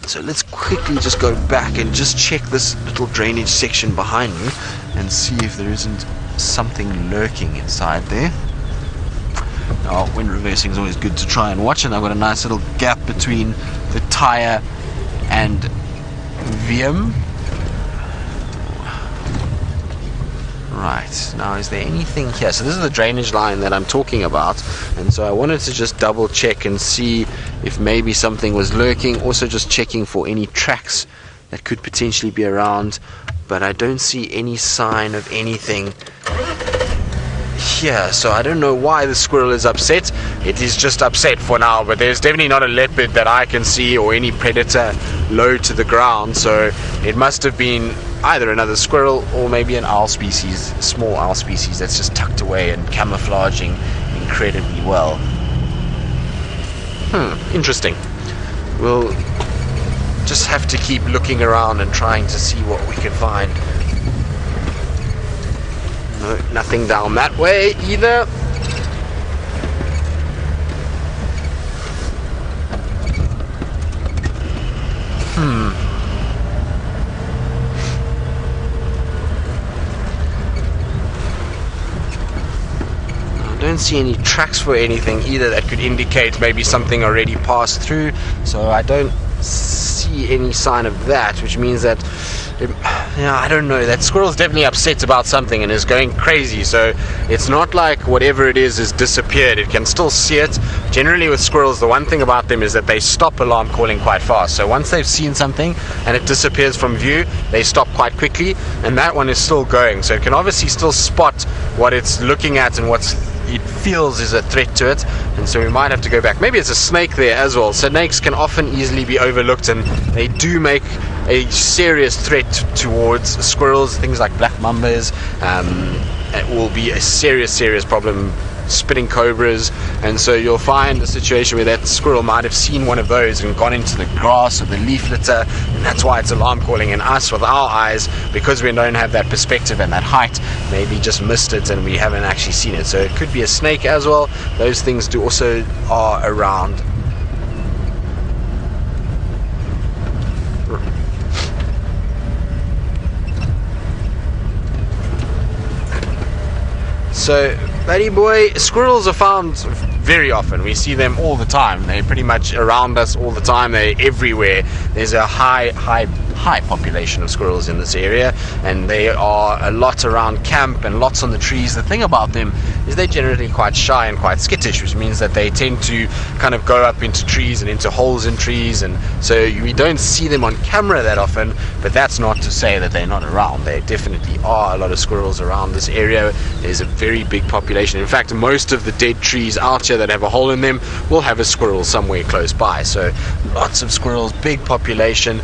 So let's quickly just go back and just check this little drainage section behind me and see if there isn't something lurking inside there. Now, when reversing is always good to try and watch, and I've got a nice little gap between the tire and VM. Right, now is there anything here? So this is the drainage line that I'm talking about, and so I wanted to just double check and see if maybe something was lurking. Also just checking for any tracks that could potentially be around, but I don't see any sign of anything here, so I don't know why the squirrel is upset. It is just upset for now, but there's definitely not a leopard that I can see or any predator low to the ground, so it must have been either another squirrel or maybe an owl species, a small owl species that's just tucked away and camouflaging incredibly well. Interesting. We'll just have to keep looking around and trying to see what we can find. No, nothing down that way either. I don't see any tracks for anything either that could indicate maybe something already passed through, so I don't see any sign of that, which means that I don't know, that squirrel's definitely upset about something and is going crazy, so it's not like whatever it is has disappeared. It can still see it. Generally with squirrels, the one thing about them is that they stop alarm calling quite fast, so once they've seen something and it disappears from view, they stop quite quickly, and that one is still going, so it can obviously still spot what it's looking at and what it feels is a threat to it, and so we might have to go back. Maybe it's a snake there as well. Snakes can often easily be overlooked, and they do make a serious threat towards squirrels. Things like black mambas, it will be a serious problem. Spitting cobras, and so you'll find a situation where that squirrel might have seen one of those and gone into the grass or the leaf litter, and that's why it's alarm calling. And us, with our eyes, because we don't have that perspective and that height, maybe just missed it and we haven't actually seen it. So it could be a snake as well. Those things do also are around. So, buddy boy, squirrels are found very often. We see them all the time. They're pretty much around us all the time. They're everywhere. There's a high population of squirrels in this area, and they are a lot around camp and lots on the trees. The thing about them is they're generally quite shy and quite skittish, which means that they tend to kind of go up into trees and into holes in trees, and so we don't see them on camera that often, but that's not to say that they're not around. There definitely are a lot of squirrels around this area. There's a very big population. In fact, most of the dead trees out here that have a hole in them will have a squirrel somewhere close by, so lots of squirrels, big population.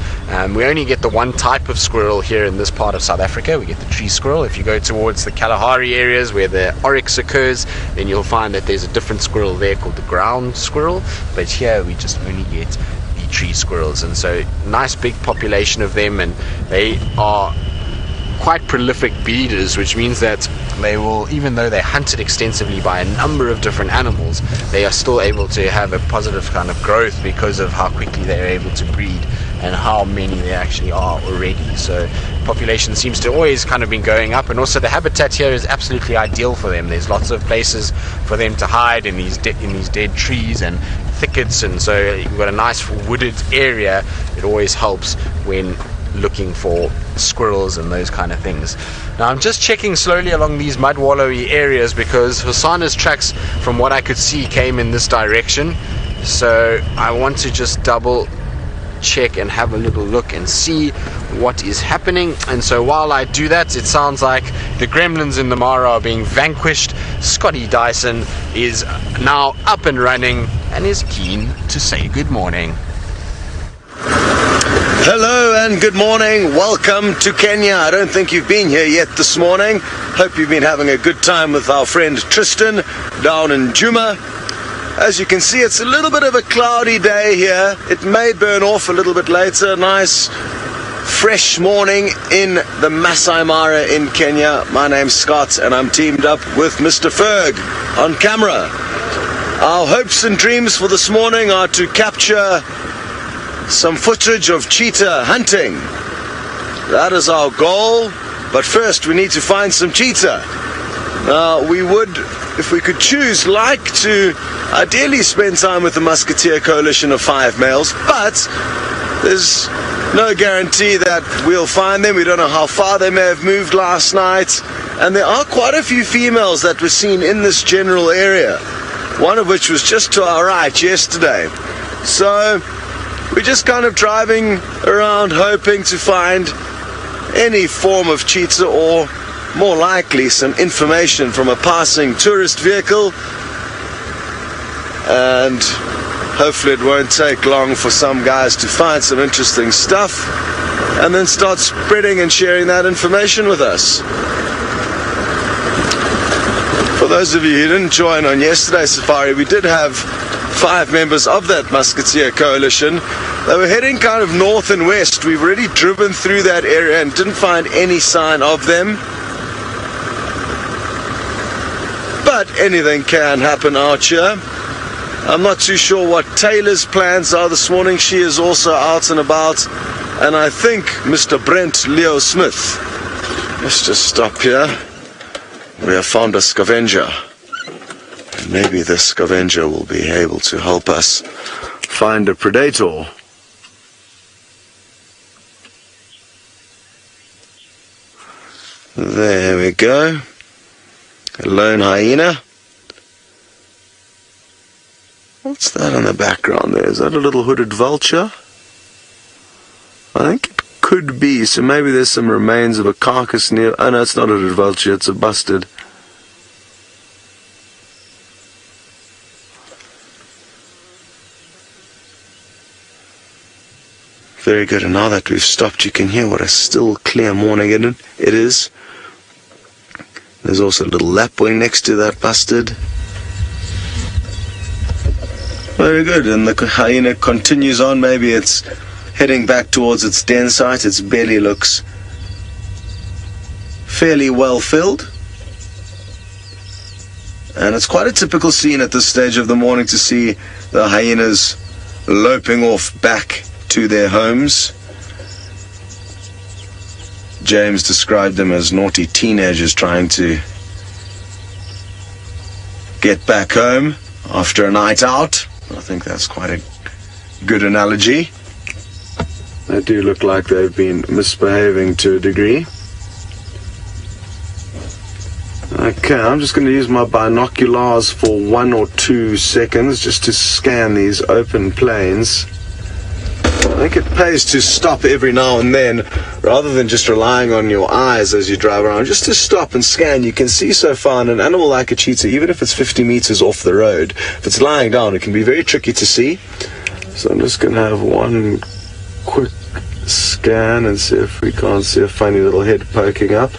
We only get the one type of squirrel here in this part of South Africa. We get the tree squirrel. If you go towards the Kalahari areas where the oryx occurs, then you'll find that there's a different squirrel there called the ground squirrel, but here we just only get the tree squirrels, and so nice big population of them, and they are quite prolific breeders, which means that they will, even though they're hunted extensively by a number of different animals, they are still able to have a positive kind of growth because of how quickly they're able to breed and how many there actually are already. So population seems to always kind of been going up, and also the habitat here is absolutely ideal for them. There's lots of places for them to hide in these dead trees and thickets, and so you've got a nice wooded area. It always helps when looking for squirrels and those kind of things. Now I'm just checking slowly along these mud wallowy areas because Hosana's tracks, from what I could see, came in this direction, so I want to just double check and have a little look and see what is happening. And so while I do that, it sounds like the gremlins in the Mara are being vanquished. Scotty Dyson is now up and running and is keen to say good morning. Hello and good morning. Welcome to Kenya. I don't think you've been here yet this morning. Hope you've been having a good time with our friend Tristan down in Djuma. As you can see, it's a little bit of a cloudy day here. It may burn off a little bit later. Nice fresh morning in the Masai Mara in Kenya. My name's Scott and I'm teamed up with Mr. Ferg on camera. Our hopes and dreams for this morning are to capture some footage of cheetah hunting. That is our goal, but first we need to find some cheetah. Now, we would, if we could choose, like to ideally spend time with the Musketeer Coalition of 5 males, but there's no guarantee that we'll find them. We don't know how far they may have moved last night, and there are quite a few females that were seen in this general area, one of which was just to our right yesterday. So we're just kind of driving around hoping to find any form of cheetah, or more likely some information from a passing tourist vehicle, and hopefully it won't take long for some guys to find some interesting stuff and then start spreading and sharing that information with us. For those of you who didn't join on yesterday's safari, we did have 5 members of that Musketeer Coalition. They were heading kind of north and west. We've already driven through that area and didn't find any sign of them. But anything can happen out here. I'm not too sure what Tayla's plans are this morning. She is also out and about. And I think Mr. Brent Leo Smith. Let's just stop here. We have found a scavenger. Maybe this scavenger will be able to help us find a predator. There we go. A lone hyena. What's that on the background there? Is that a little hooded vulture? I think it could be. So maybe there's some remains of a carcass near. Oh no, it's not a hooded vulture, it's a bustard. Very good, and now that we've stopped, you can hear what a still, clear morning it is. There's also a little lapwing next to that bustard. Very good, and the hyena continues on. Maybe it's heading back towards its den site. Its belly looks fairly well filled. And it's quite a typical scene at this stage of the morning to see the hyenas loping off back to their homes. James described them as naughty teenagers trying to get back home after a night out. I think that's quite a good analogy. They do look like they've been misbehaving to a degree. Okay, I'm just going to use my binoculars for 1 or 2 seconds just to scan these open plains. I think it pays to stop every now and then, rather than just relying on your eyes as you drive around, just to stop and scan. You can see so far in an animal like a cheetah, even if it's 50 meters off the road, if it's lying down, it can be very tricky to see. So I'm just going to have one quick scan and see if we can't see a funny little head poking up.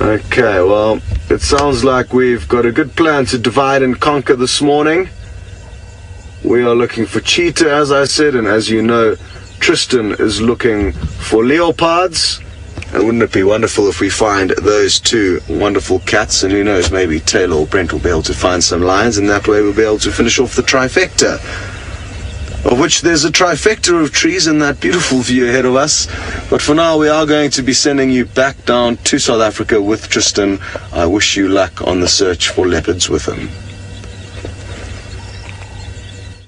Okay, well, it sounds like we've got a good plan to divide and conquer this morning. We are looking for cheetah, as I said, and as you know, Tristan is looking for leopards. And wouldn't it be wonderful if we find those 2 wonderful cats, and who knows, maybe Tayla or Brent will be able to find some lions, and that way we'll be able to finish off the trifecta. Of which there's a trifecta of trees in that beautiful view ahead of us. But for now, we are going to be sending you back down to South Africa with Tristan. I wish you luck on the search for leopards with him.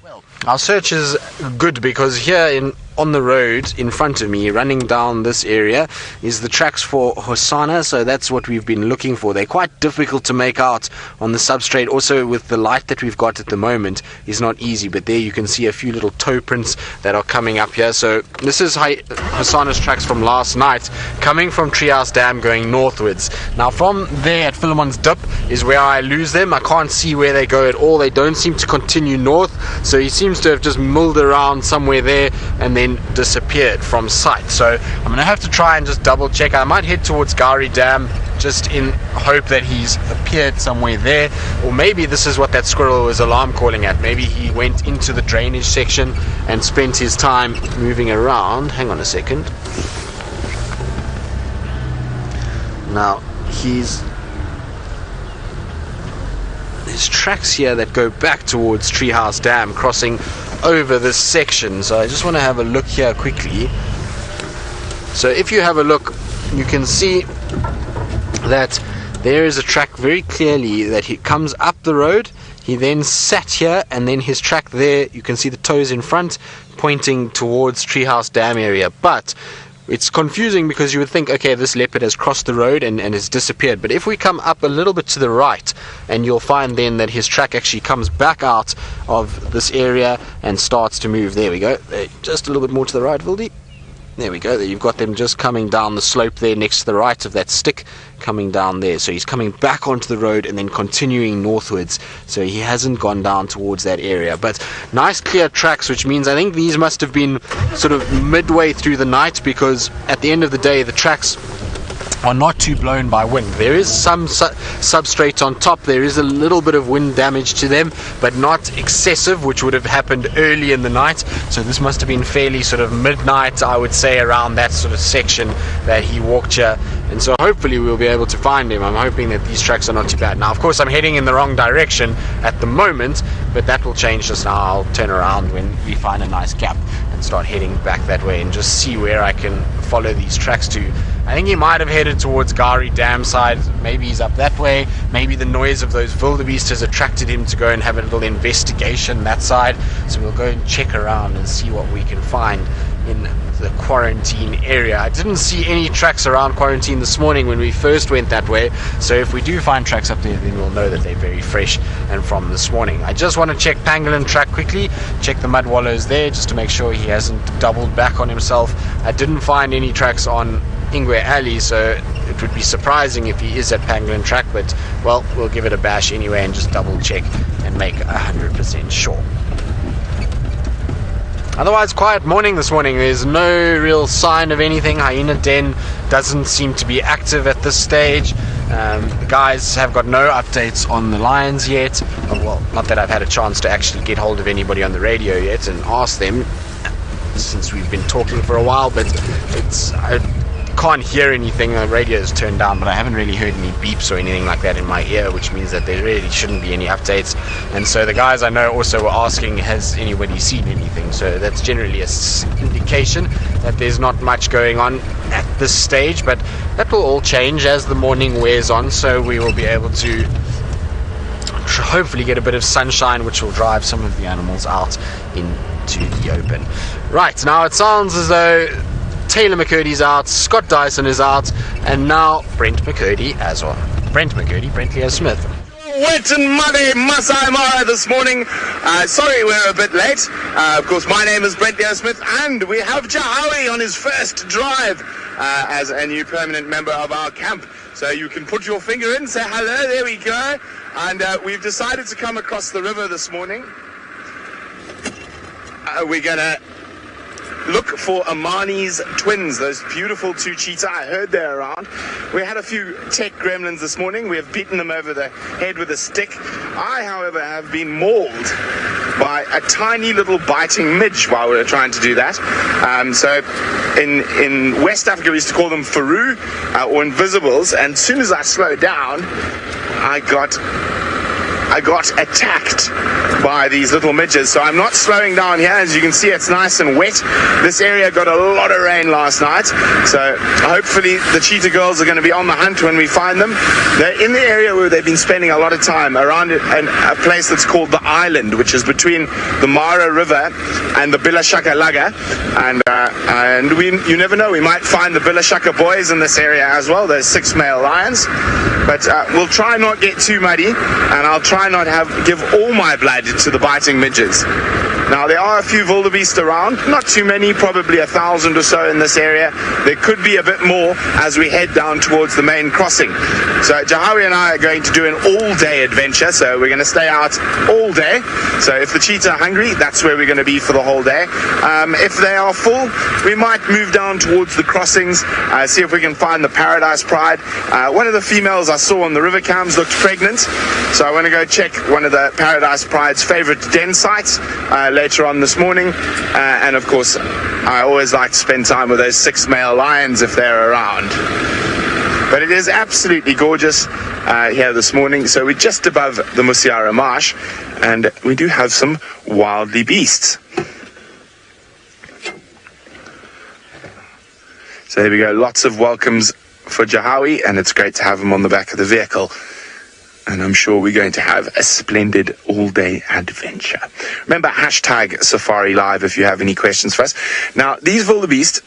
Well, our search is good because here on the road in front of me, running down this area, is the tracks for Hosana, so that's what we've been looking for. They're quite difficult to make out on the substrate. Also, with the light that we've got at the moment, is not easy, but there you can see a few little toe prints that are coming up here. So this is Hosana's tracks from last night, coming from Treehouse Dam going northwards. Now from there at Philemon's Dip is where I lose them. I can't see where they go at all. They don't seem to continue north, so he seems to have just milled around somewhere there and then disappeared from sight. So I'm going to have to try and just double check. I might head towards Gowrie Dam just in hope that he's appeared somewhere there, or maybe this is what that squirrel was alarm calling at. Maybe he went into the drainage section and spent his time moving around. Hang on a second. Now there's there's tracks here that go back towards Treehouse Dam, crossing over this section. So I just want to have a look here quickly. So if you have a look, you can see that there is a track very clearly that he comes up the road. He then sat here, and then his track there, you can see the toes in front pointing towards Treehouse Dam area. But it's confusing because you would think, okay, this leopard has crossed the road and has disappeared. But if we come up a little bit to the right, and you'll find then that his track actually comes back out of this area and starts to move. There we go. Just a little bit more to the right, Vildy. There we go. You've got them just coming down the slope there next to the right of that stick, coming down there. So he's coming back onto the road and then continuing northwards. So he hasn't gone down towards that area. But nice clear tracks, which means I think these must have been sort of midway through the night, because at the end of the day the tracks are not too blown by wind. There is some substrate on top. There is a little bit of wind damage to them, but not excessive, which would have happened early in the night. So this must have been fairly sort of midnight, I would say, around that sort of section that he walked here. And so hopefully we'll be able to find him. I'm hoping that these tracks are not too bad. Now, of course, I'm heading in the wrong direction at the moment, but that will change just now. I'll turn around when we find a nice gap and start heading back that way and just see where I can follow these tracks to. I think he might have headed towards Gari Dam side. Maybe he's up that way. Maybe the noise of those wildebeest has attracted him to go and have a little investigation that side. So we'll go and check around and see what we can find in the quarantine area. I didn't see any tracks around quarantine this morning when we first went that way. So if we do find tracks up there, then we'll know that they're very fresh and from this morning. I just want to check Pangolin track quickly. Check the mud wallows there just to make sure he hasn't doubled back on himself. I didn't find any tracks on Ingwe Alley, so it would be surprising if he is at Pangolin track, but well, we'll give it a bash anyway and just double check and make 100% sure. Otherwise, quiet morning this morning. There's no real sign of anything. Hyena Den doesn't seem to be active at this stage. The guys have got no updates on the lions yet. Well, not that I've had a chance to actually get hold of anybody on the radio yet and ask them, since we've been talking for a while, but I can't hear anything. The radio is turned down, but I haven't really heard any beeps or anything like that in my ear, which means that there really shouldn't be any updates. And so the guys I know also were asking, has anybody seen anything? So that's generally an indication that there's not much going on at this stage, but that will all change as the morning wears on, so we will be able to hopefully get a bit of sunshine, which will drive some of the animals out into the open. Right, now it sounds as though Tayla McCurdy's out, Scott Dyson is out, and now Brent McCurdy as well. Brent Leo Smith. Wet and muddy Masai Mara this morning. Sorry we're a bit late. Of course, my name is Brent Leo Smith, and we have Jahawi on his first drive as a new permanent member of our camp. So you can put your finger in, say hello, there we go. And we've decided to come across the river this morning. We're going to look for Amani's twins, those beautiful two cheetah. I heard they're around. We had a few tech gremlins this morning. We have beaten them over the head with a stick. I, however, have been mauled by a tiny little biting midge while we were trying to do that. So in West Africa, we used to call them faru or invisibles. And as soon as I slowed down, I got attacked by these little midges. So I'm not slowing down here. As you can see, it's nice and wet. This area got a lot of rain last night, so hopefully the cheetah girls are going to be on the hunt when we find them. They're in the area where they've been spending a lot of time, around a place that's called the Island, which is between the Mara River and the Bilashaka Laga. And you never know, we might find the Bilashaka boys in this area as well. There's 6 male lions, but we'll try not get too muddy, and I'll try not give all my blood to the biting midges. Now, there are a few wildebeest around, not too many, probably 1,000 or so in this area. There could be a bit more as we head down towards the main crossing. So Jahawi and I are going to do an all-day adventure, so we're going to stay out all day. So if the cheetah are hungry, that's where we're going to be for the whole day. If they are full, we might move down towards the crossings, see if we can find the Paradise Pride. One of the females I saw on the river cams looked pregnant, so I want to go check one of the Paradise Pride's favorite den sites later on this morning. And of course, I always like to spend time with those 6 male lions if they're around. But it is absolutely gorgeous here this morning. So we're just above the Musiara Marsh, and we do have some wildebeests. So there we go, lots of welcomes for Jahawi, and it's great to have him on the back of the vehicle. And I'm sure we're going to have a splendid all-day adventure. Remember, hashtag Safari Live if you have any questions for us. Now, these wildebeest,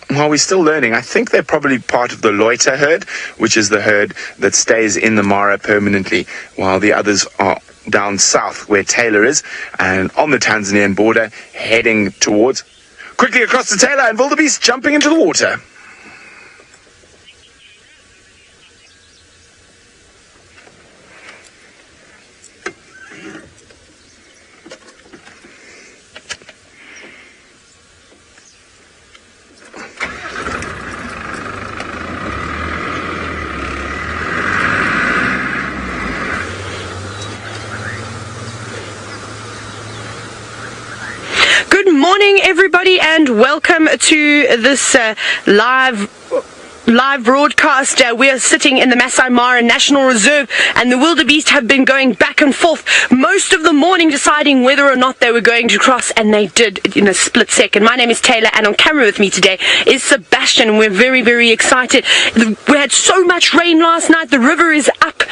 while we're still learning, I think they're probably part of the loiter herd, which is the herd that stays in the Mara permanently, while the others are down south where Tayla is, and on the Tanzanian border, heading towards, quickly across the Tayla, and wildebeest jumping into the water. Good morning, everybody, and welcome to this live broadcast. We are sitting in the Masai Mara National Reserve, and the wildebeest have been going back and forth most of the morning deciding whether or not they were going to cross, and they did in a split second. My name is Tayla, and on camera with me today is Sebastian, and we're very, very excited. We had so much rain last night. The river is up.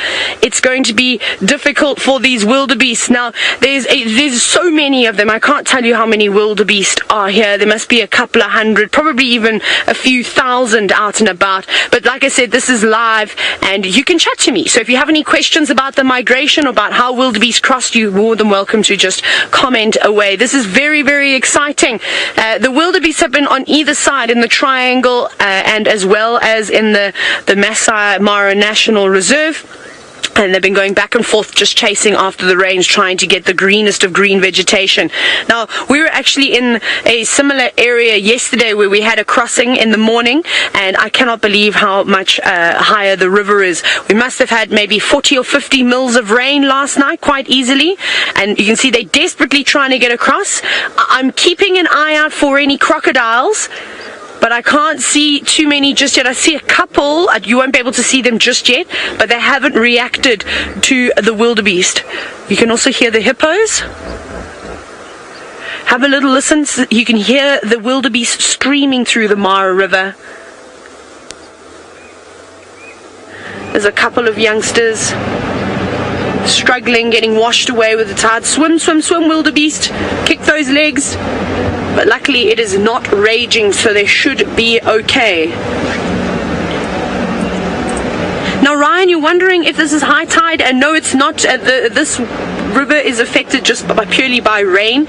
It's going to be difficult for these wildebeest. Now, there's so many of them. I can't tell you how many wildebeest are here. There must be a couple of hundred, probably even a few thousand out and about. But like I said, this is live, and you can chat to me. So if you have any questions about the migration or about how wildebeest crossed, you're more than welcome to just comment away. This is very, very exciting. The wildebeest have been on either side in the triangle and as well as in the Masai Mara National Reserve. And they've been going back and forth just chasing after the range, trying to get the greenest of green vegetation. Now, we were actually in a similar area yesterday where we had a crossing in the morning, and I cannot believe how much higher the river is. We must have had maybe 40 or 50 mils of rain last night, quite easily. And you can see they're desperately trying to get across. I'm keeping an eye out for any crocodiles, but I can't see too many just yet. I see a couple. You won't be able to see them just yet, but they haven't reacted to the wildebeest. You can also hear the hippos. Have a little listen. You can hear the wildebeest screaming through the Mara River. There's a couple of youngsters struggling, getting washed away with the tide. Swim, swim, swim, wildebeest. Kick those legs. But luckily it is not raging, so they should be okay. Now, Ryan, you're wondering if this is high tide, and no, it's not. This river is affected just purely by rain,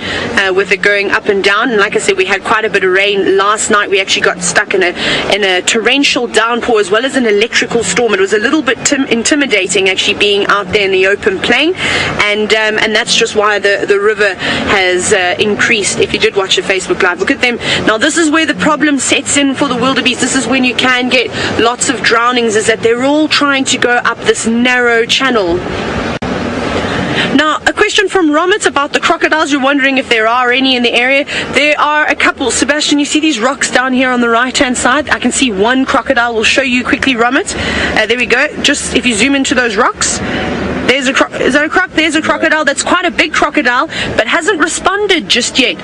with it going up and down. And like I said, we had quite a bit of rain last night. We actually got stuck in a torrential downpour as well as an electrical storm. It was a little bit intimidating actually being out there in the open plain, and that's just why the river has increased. If you did watch a Facebook Live, look at them. Now, this is where the problem sets in for the wildebeest. This is when you can get lots of drownings, is that they're all trying to go up this narrow channel. Now, a question from Romit about the crocodiles. You're wondering if there are any in the area. There are a couple. Sebastian, you see these rocks down here on the right-hand side? I can see one crocodile. We'll show you quickly, Romit. There we go. Just if you zoom into those rocks. There's is that a croc? There's a crocodile. That's quite a big crocodile, but hasn't responded just yet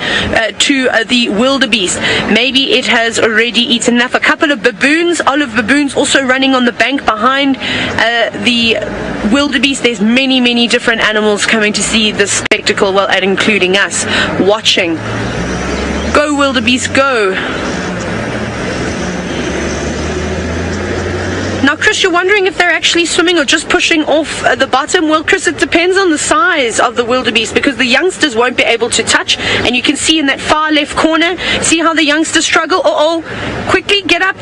to the wildebeest. Maybe it has already eaten enough. A couple of baboons, olive baboons, also running on the bank behind the wildebeest. There's many, many different animals coming to see this spectacle, well, and including us watching. Go, wildebeest, go. Now, Chris, you're wondering if they're actually swimming or just pushing off the bottom. Well, Chris, it depends on the size of the wildebeest, because the youngsters won't be able to touch. And you can see in that far left corner, see how the youngsters struggle? Quickly, get up.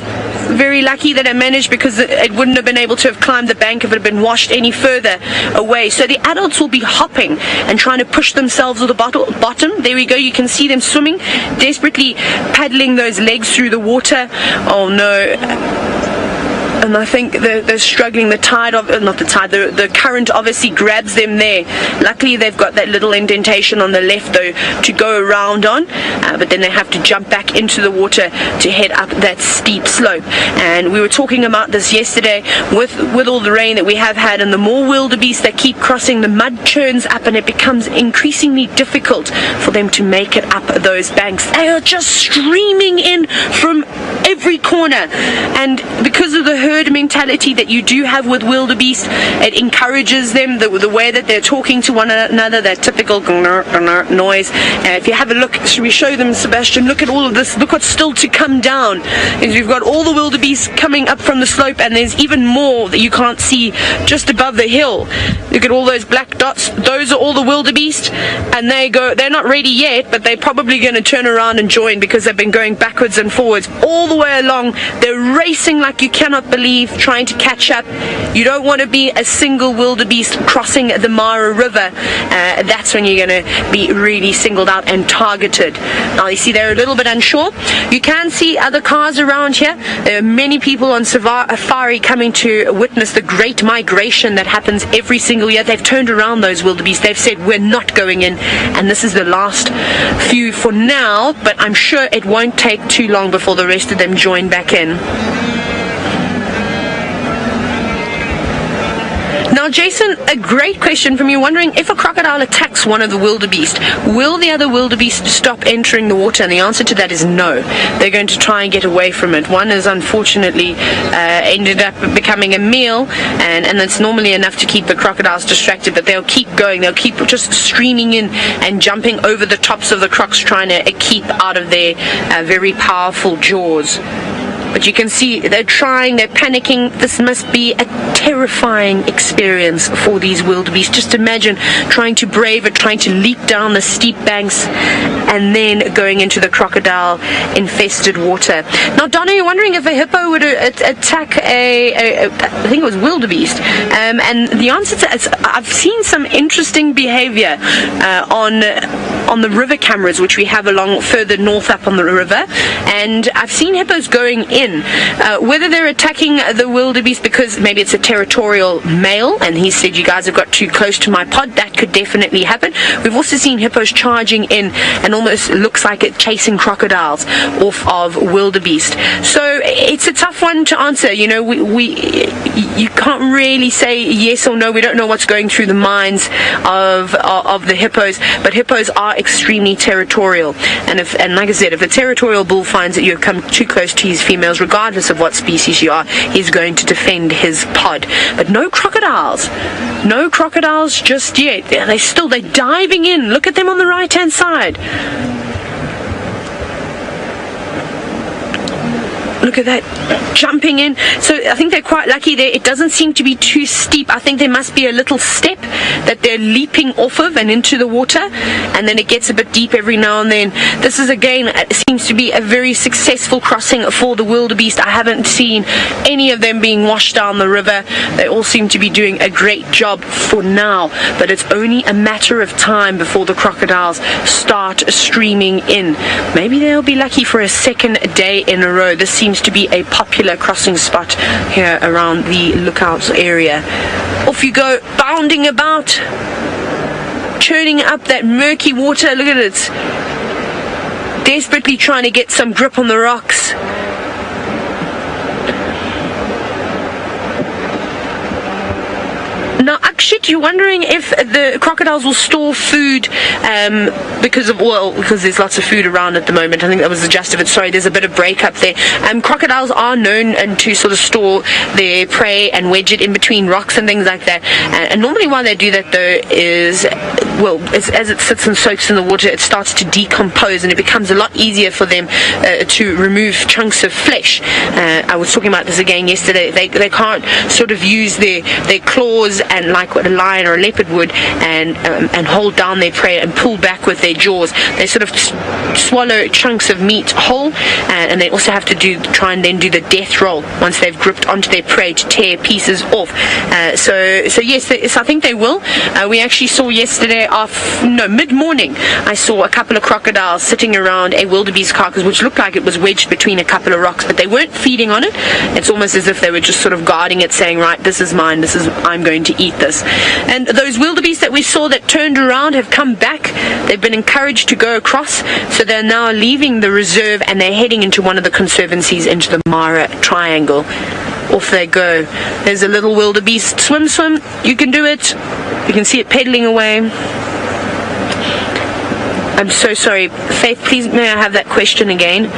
Very lucky that I managed, because it wouldn't have been able to have climbed the bank if it had been washed any further away. So the adults will be hopping and trying to push themselves to the bottom. There we go. You can see them swimming, desperately paddling those legs through the water. Oh, no. and I think they're struggling. The tide of not the tide, the current obviously grabs them there. Luckily they've got that little indentation on the left though to go around on, but then they have to jump back into the water to head up that steep slope. And we were talking about this yesterday with all the rain that we have had, and the more wildebeest that keep crossing, the mud churns up and it becomes increasingly difficult for them to make it up those banks. They are just streaming in from every corner, and because of the herd mentality that you do have with wildebeest, it encourages them, the way that they're talking to one another, that typical noise. If you have a look, should we show them, Sebastian? Look at all of this, look what's still to come down. And you've got all the wildebeest coming up from the slope, and there's even more that you can't see just above the hill. Look at all those black dots, those are all the wildebeest, and they're not ready yet, but they're probably going to turn around and join because they've been going backwards and forwards all the way along. They're racing like you cannot believe, trying to catch up. You don't want to be a single wildebeest crossing the Mara River. That's when you're going to be really singled out and targeted. Now you see they're a little bit unsure. You can see other cars around here. There are many people on safari coming to witness the great migration that happens every single year. They've turned around those wildebeest. They've said we're not going in, and this is the last few for now, but I'm sure it won't take too long before the rest of them join back in. Now, Jason, a great question from you, wondering if a crocodile attacks one of the wildebeest, will the other wildebeest stop entering the water? And the answer to that is no. They're going to try and get away from it. One has unfortunately ended up becoming a meal, and it's normally enough to keep the crocodiles distracted, but they'll keep going. They'll keep just streaming in and jumping over the tops of the crocs, trying to keep out of their very powerful jaws. But you can see they're trying, they're panicking. This must be a terrifying experience for these wildebeest. Just imagine trying to brave it, trying to leap down the steep banks and then going into the crocodile-infested water. Now, Donna, you're wondering if a hippo would attack I think it was wildebeest. And the answer to is, I've seen some interesting behavior on the river cameras, which we have along further north up on the river. And I've seen hippos going in. Whether they're attacking the wildebeest because maybe it's a territorial male and he said you guys have got too close to my pod, that could definitely happen. We've also seen hippos charging in and almost looks like it chasing crocodiles off of wildebeest. So it's a tough one to answer. You know, you can't really say yes or no. We don't know what's going through the minds of the hippos, but hippos are extremely territorial, and like I said, if a territorial bull finds that you've come too close to his females, regardless of what species you are, he's going to defend his pod. But no crocodiles just yet. They're diving in. Look at them on the right hand side. Look at that, jumping in. So I think they're quite lucky there. It doesn't seem to be too steep. I think there must be a little step that they're leaping off of and into the water, and then it gets a bit deep every now and then. This is, again, seems to be a very successful crossing for the wildebeest. I haven't seen any of them being washed down the river. They all seem to be doing a great job for now, but it's only a matter of time before the crocodiles start streaming in. Maybe they'll be lucky for a second day in a row. This seems to be a popular crossing spot here around the lookouts area. Off you go, bounding about, churning up that murky water. Look at it, desperately trying to get some grip on the rocks. Now, Akshit, you're wondering if the crocodiles will store food because there's lots of food around at the moment. I think that was the gist of it. Sorry, there's a bit of break up there. Crocodiles are known to sort of store their prey and wedge it in between rocks and things like that. And normally why they do that, though, is, as it sits and soaks in the water, it starts to decompose and it becomes a lot easier for them to remove chunks of flesh. I was talking about this again yesterday. They can't sort of use their claws and like what a lion or a leopard would and hold down their prey and pull back with their jaws. They sort of swallow chunks of meat whole, and they also have to try and then do the death roll once they've gripped onto their prey to tear pieces off. So yes, I think they will. We actually saw yesterday mid-morning, I saw a couple of crocodiles sitting around a wildebeest carcass, which looked like it was wedged between a couple of rocks, but they weren't feeding on it. It's almost as if they were just sort of guarding it, saying, right, this is mine, I'm going to eat this. And those wildebeest that we saw that turned around have come back. They've been encouraged to go across, so they're now leaving the reserve and they're heading into one of the conservancies, into the Mara Triangle. Off they go. There's a little wildebeest. Swim, swim. You can do it. You can see it pedaling away. I'm so sorry. Faith, please, may I have that question again?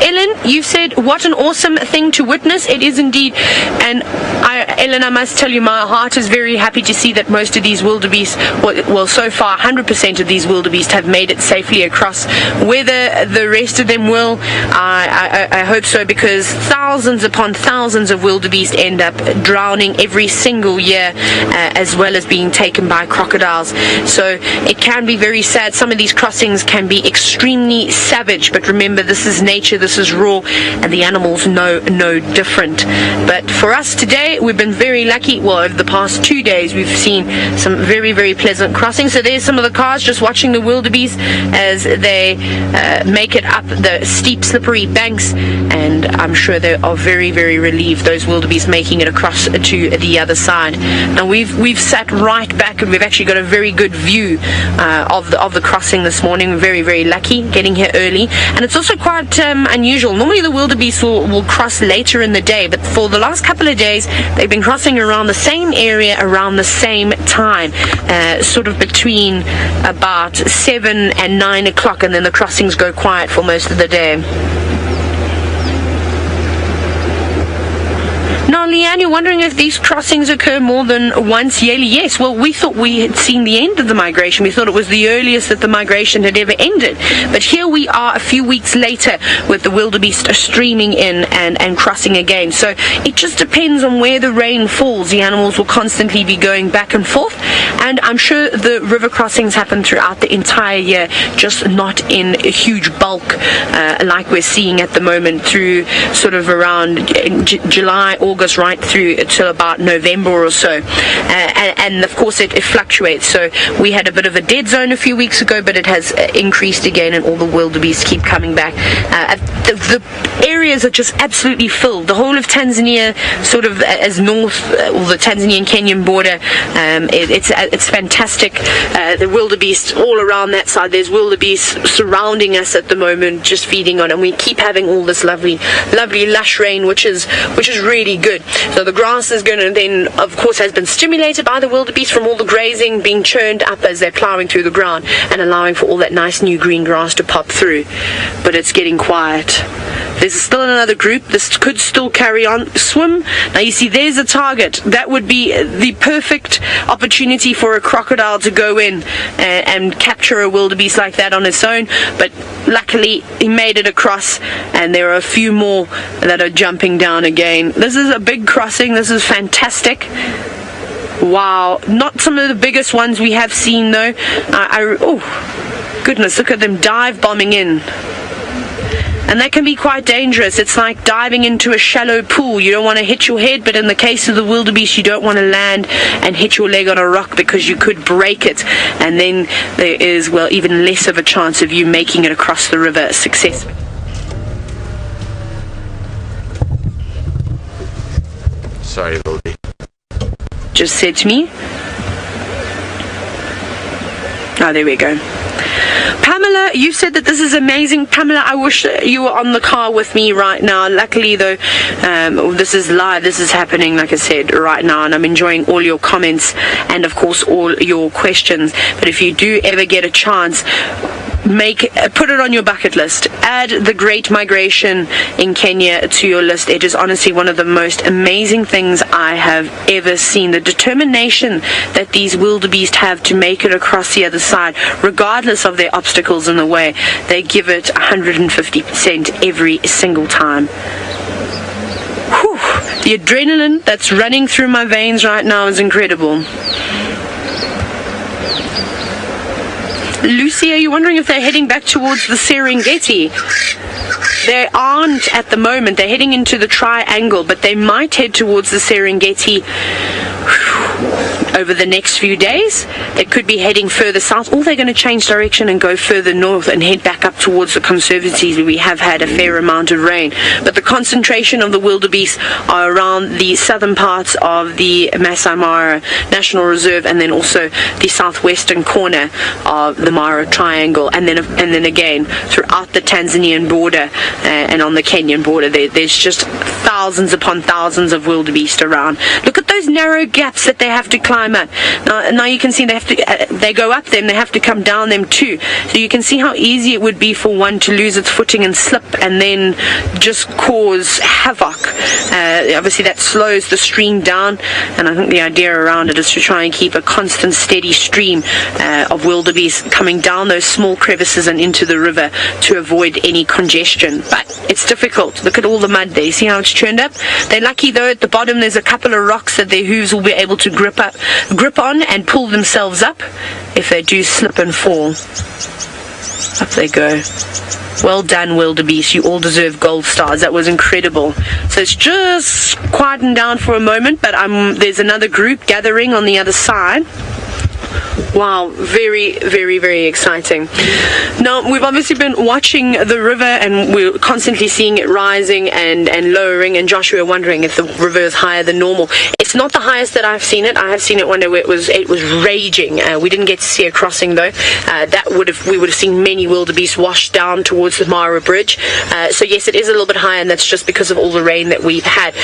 Ellen, you said, what an awesome thing to witness. It is indeed. And Ellen, I must tell you, my heart is very happy to see that most of these wildebeest, well, so far 100% of these wildebeest have made it safely across. Whether the rest of them will, I hope so, because thousands upon thousands of wildebeest end up drowning every single year, as well as being taken by crocodiles. So it can be very sad. Some of these crossings can be extremely savage, but remember, this is nature, this is raw, and the animals know no different. But for us today, we've been very lucky. Well, over the past 2 days, we've seen some very, very pleasant crossings. So there's some of the cars just watching the wildebeest as they make it up the steep, slippery banks, and I'm sure they are very, very relieved, those wildebeest, making it across to the other side. Now we've sat right back, and we've actually got a very good view of the crossing this morning. We're very, very lucky getting here early, and it's also quite unusual. Normally the wildebeest will cross later in the day, but for the last couple of days they've been crossing around the same area around the same time, sort of between about 7 and 9 o'clock, and then the crossings go quiet for most of the day. Now, Leanne, you're wondering if these crossings occur more than once yearly. Yes, well, we thought we had seen the end of the migration. We thought it was the earliest that the migration had ever ended. But here we are a few weeks later with the wildebeest streaming in and crossing again. So it just depends on where the rain falls. The animals will constantly be going back and forth. And I'm sure the river crossings happen throughout the entire year, just not in a huge bulk like we're seeing at the moment, through sort of around July, August, right through till about November or so, and of course it fluctuates. So we had a bit of a dead zone a few weeks ago, but it has increased again, and all the wildebeest keep coming back. The areas are just absolutely filled. The whole of Tanzania, sort of as north, or the Tanzanian-Kenyan border, it's fantastic. The wildebeest all around that side. There's wildebeest surrounding us at the moment, just feeding on, and we keep having all this lovely lush rain, which is really good. So the grass is going to then, of course, has been stimulated by the wildebeest from all the grazing being churned up as they're plowing through the ground, and allowing for all that nice new green grass to pop through. But it's getting quiet. There's still another group. This could still carry on. Swim. Now you see there's a target. That would be the perfect opportunity for a crocodile to go in and capture a wildebeest like that on its own. But luckily he made it across, and there are a few more that are jumping down again. This is a big crossing. This is fantastic. Wow. Not some of the biggest ones we have seen though. Oh goodness, look at them dive bombing in. And that can be quite dangerous. It's like diving into a shallow pool. You don't want to hit your head, but in the case of the wildebeest, you don't want to land and hit your leg on a rock, because you could break it. And then there is, well, even less of a chance of you making it across the river successfully. Sorry, Wildy. Just said to me. Oh, there we go. Pamela, you said that this is amazing. Pamela, I wish you were on the car with me right now. Luckily, though, this is live. This is happening, like I said, right now, and I'm enjoying all your comments and, of course, all your questions. But if you do ever get a chance, put it on your bucket list. Add the Great Migration in Kenya to your list. It is honestly one of the most amazing things I have ever seen. The determination that these wildebeest have to make it across the other side, regardless of their obstacles in the way, they give it 150% every single time. Whew. The adrenaline that's running through my veins right now is incredible. Lucy, are you wondering if they're heading back towards the Serengeti? They aren't at the moment. They're heading into the triangle, but they might head towards the Serengeti over the next few days. They could be heading further south, or they're going to change direction and go further north and head back up towards the conservancies where we have had a fair amount of rain. But the concentration of the wildebeest are around the southern parts of the Masai Mara National Reserve, and then also the southwestern corner of the Mara Triangle, and then again throughout the Tanzanian border and on the Kenyan border. There's just thousands upon thousands of wildebeest around. Look at those narrow gaps that they have to climb up. Now you can see they go up them, they have to come down them too. So you can see how easy it would be for one to lose its footing and slip and then just cause havoc. Obviously that slows the stream down, and I think the idea around it is to try and keep a constant steady stream of wildebeest coming down those small crevices and into the river to avoid any congestion. But it's difficult. Look at all the mud there. You see how it's churned up? They're lucky though, at the bottom there's a couple of rocks that their hooves will be able to grip on and pull themselves up if they do slip and fall. Up they go. Well done, wildebeest. You all deserve gold stars. That was incredible. So it's just quietened down for a moment, but there's another group gathering on the other side. Wow, very, very, very exciting. Now, we've obviously been watching the river, and we're constantly seeing it rising and lowering, and Joshua wondering if the river is higher than normal. It's not the highest that I've seen it. I have seen it one day where it was raging. We didn't get to see a crossing though. We would have seen many wildebeest wash down towards the Mara Bridge. So yes, it is a little bit higher, and that's just because of all the rain that we've had.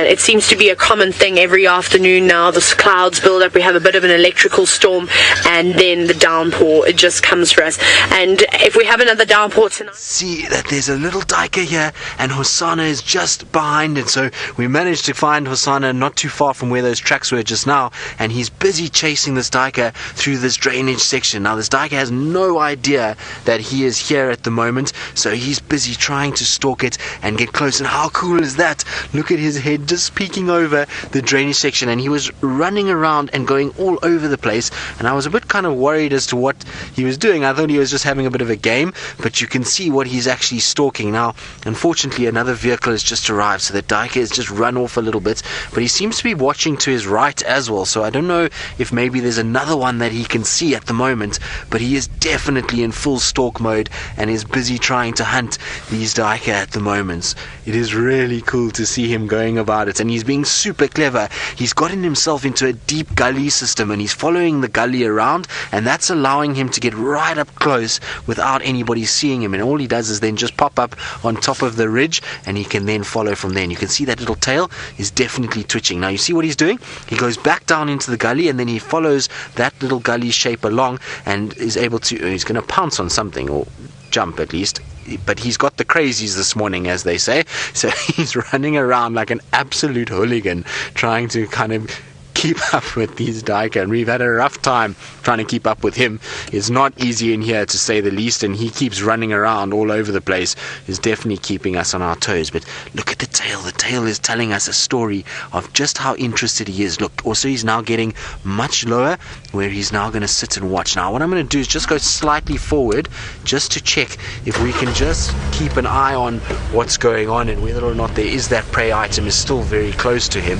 It seems to be a common thing every afternoon now. The clouds build up. We have a bit of an electrical storm, and then the downpour, it just comes for us. And if we have another downpour tonight... See that there's a little duiker here, and Hosana is just behind it. So we managed to find Hosana not too far from where those tracks were just now, and he's busy chasing this duiker through this drainage section. Now this duiker has no idea that he is here at the moment, so he's busy trying to stalk it and get close. And how cool is that? Look at his head just peeking over the drainage section, and he was running around and going all over the place, and I was a bit kind of worried as to what he was doing. I thought he was just having a bit of a game, but you can see what he's actually stalking. Now unfortunately another vehicle has just arrived, so the duiker has just run off a little bit, but he seems to be watching to his right as well, so I don't know if maybe there's another one that he can see at the moment, but he is definitely in full stalk mode and is busy trying to hunt these duiker at the moment. It is really cool to see him going about it, and he's being super clever. He's gotten himself into a deep gully system, and he's following the gully around, and that's allowing him to get right up close without anybody seeing him, and all he does is then just pop up on top of the ridge, and he can then follow from there. And you can see that little tail is definitely twitching. Now you see what he's doing? He goes back down into the gully, and then he follows that little gully shape along, and is able to, he's going to pounce on something, or jump at least. But he's got the crazies this morning, as they say, so he's running around like an absolute hooligan trying to kind of keep up with these duiker, and we've had a rough time trying to keep up with him. It's not easy in here, to say the least, and he keeps running around all over the place. Is definitely keeping us on our toes. But look at the tail. The tail is telling us a story of just how interested he is. Look, also he's now getting much lower, where he's now going to sit and watch. Now what I'm going to do is just go slightly forward, just to check if we can just keep an eye on what's going on, and whether or not there is that prey item is still very close to him.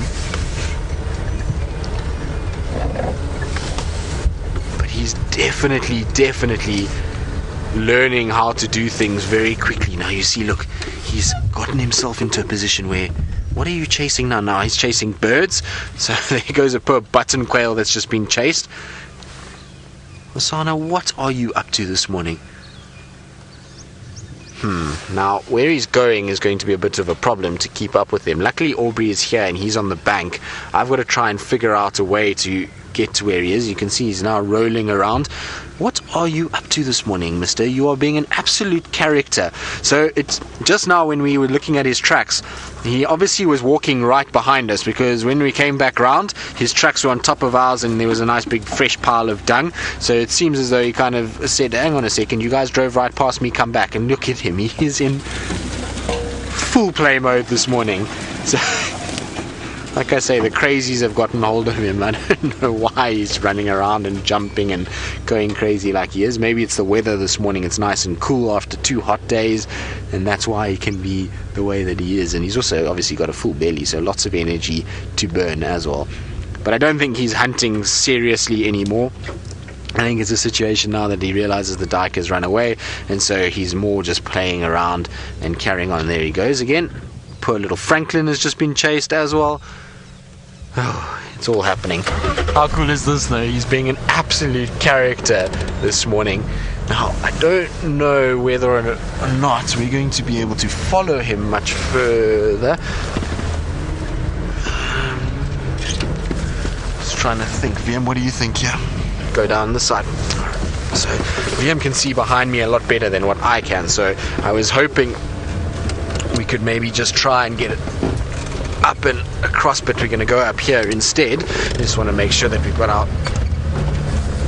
He's definitely learning how to do things very quickly. Now you see, look, he's gotten himself into a position where, what are you chasing now? Now he's chasing birds. So there goes a poor button quail that's just been chased. Hosana, what are you up to this morning? Now where he's going is going to be a bit of a problem to keep up with him. Luckily Aubrey is here and he's on the bank. I've got to try and figure out a way to get to where he is. You can see he's now rolling around. What are you up to this morning, mister? You are being an absolute character. So it's just now, when we were looking at his tracks, he obviously was walking right behind us, because when we came back round, his tracks were on top of ours and there was a nice big fresh pile of dung. So it seems as though he kind of said, hang on a second, you guys drove right past me, come back. And look at him, he is in full play mode this morning. So Like I say, the crazies have gotten hold of him. I don't know why he's running around and jumping and going crazy like he is. Maybe it's the weather this morning. It's nice and cool after 2 hot days, and that's why he can be the way that he is. And he's also obviously got a full belly, so lots of energy to burn as well. But I don't think he's hunting seriously anymore. I think it's a situation now that he realizes the dyke has run away, and so he's more just playing around and carrying on. There he goes again. Poor little Franklin has just been chased as well. Oh, it's all happening. How cool is this though? He's being an absolute character this morning. Now, I don't know whether or not we're going to be able to follow him much further. Just trying to think. VM, what do you think here? Go down this side. So VM can see behind me a lot better than what I can, so I was hoping we could maybe just try and get it up and across, but we're going to go up here instead. Just want to make sure that we've got our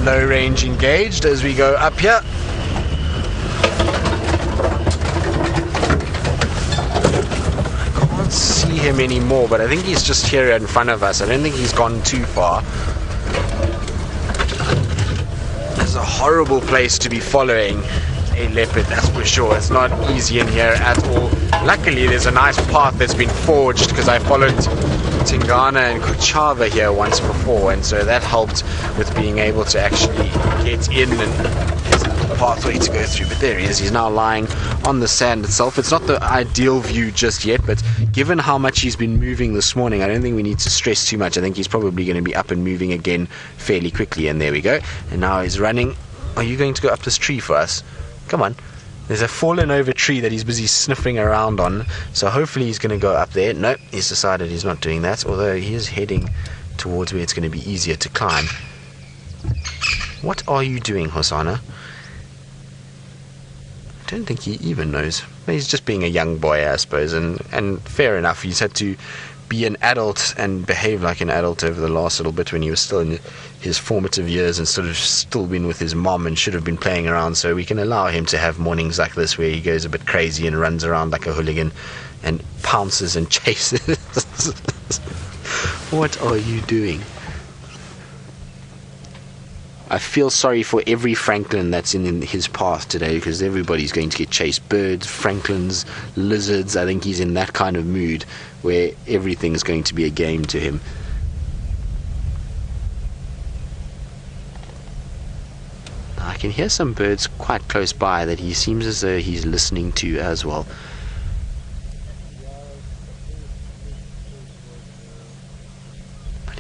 low range engaged as we go up here. I can't see him anymore, but I think he's just here in front of us. I don't think he's gone too far. It's a horrible place to be following a leopard, that's for sure. It's not easy in here at all. Luckily there's a nice path that's been forged, because I followed Tingana and Kuchava here once before, and so that helped with being able to actually get in, and there's a pathway to go through. But there he is. He's now lying on the sand itself. It's not the ideal view just yet, but given how much he's been moving this morning, I don't think we need to stress too much. I think he's probably going to be up and moving again fairly quickly. And there we go. And now he's running. Are you going to go up this tree for us? Come on. There's a fallen over tree that he's busy sniffing around on, so hopefully he's going to go up there. Nope, he's decided he's not doing that, although he is heading towards where it's going to be easier to climb. What are you doing, Hosana? I don't think he even knows. He's just being a young boy, I suppose, and fair enough. He's had to be an adult and behave like an adult over the last little bit when he was still in his formative years and sort of still been with his mom and should have been playing around, so we can allow him to have mornings like this where he goes a bit crazy and runs around like a hooligan and pounces and chases. What are you doing? I feel sorry for every Franklin that's in his path today, because everybody's going to get chased. Birds, Franklins, lizards. I think he's in that kind of mood where everything's going to be a game to him. I can hear some birds quite close by that he seems as though he's listening to as well.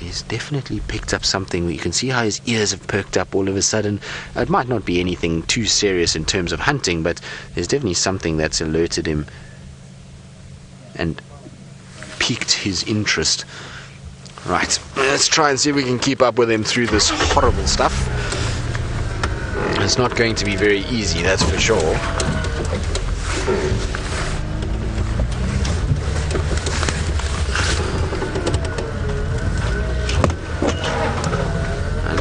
He's definitely picked up something. You can see how his ears have perked up all of a sudden. It might not be anything too serious in terms of hunting, but there's definitely something that's alerted him and piqued his interest. Right, let's try and see if we can keep up with him through this horrible stuff. It's not going to be very easy, that's for sure.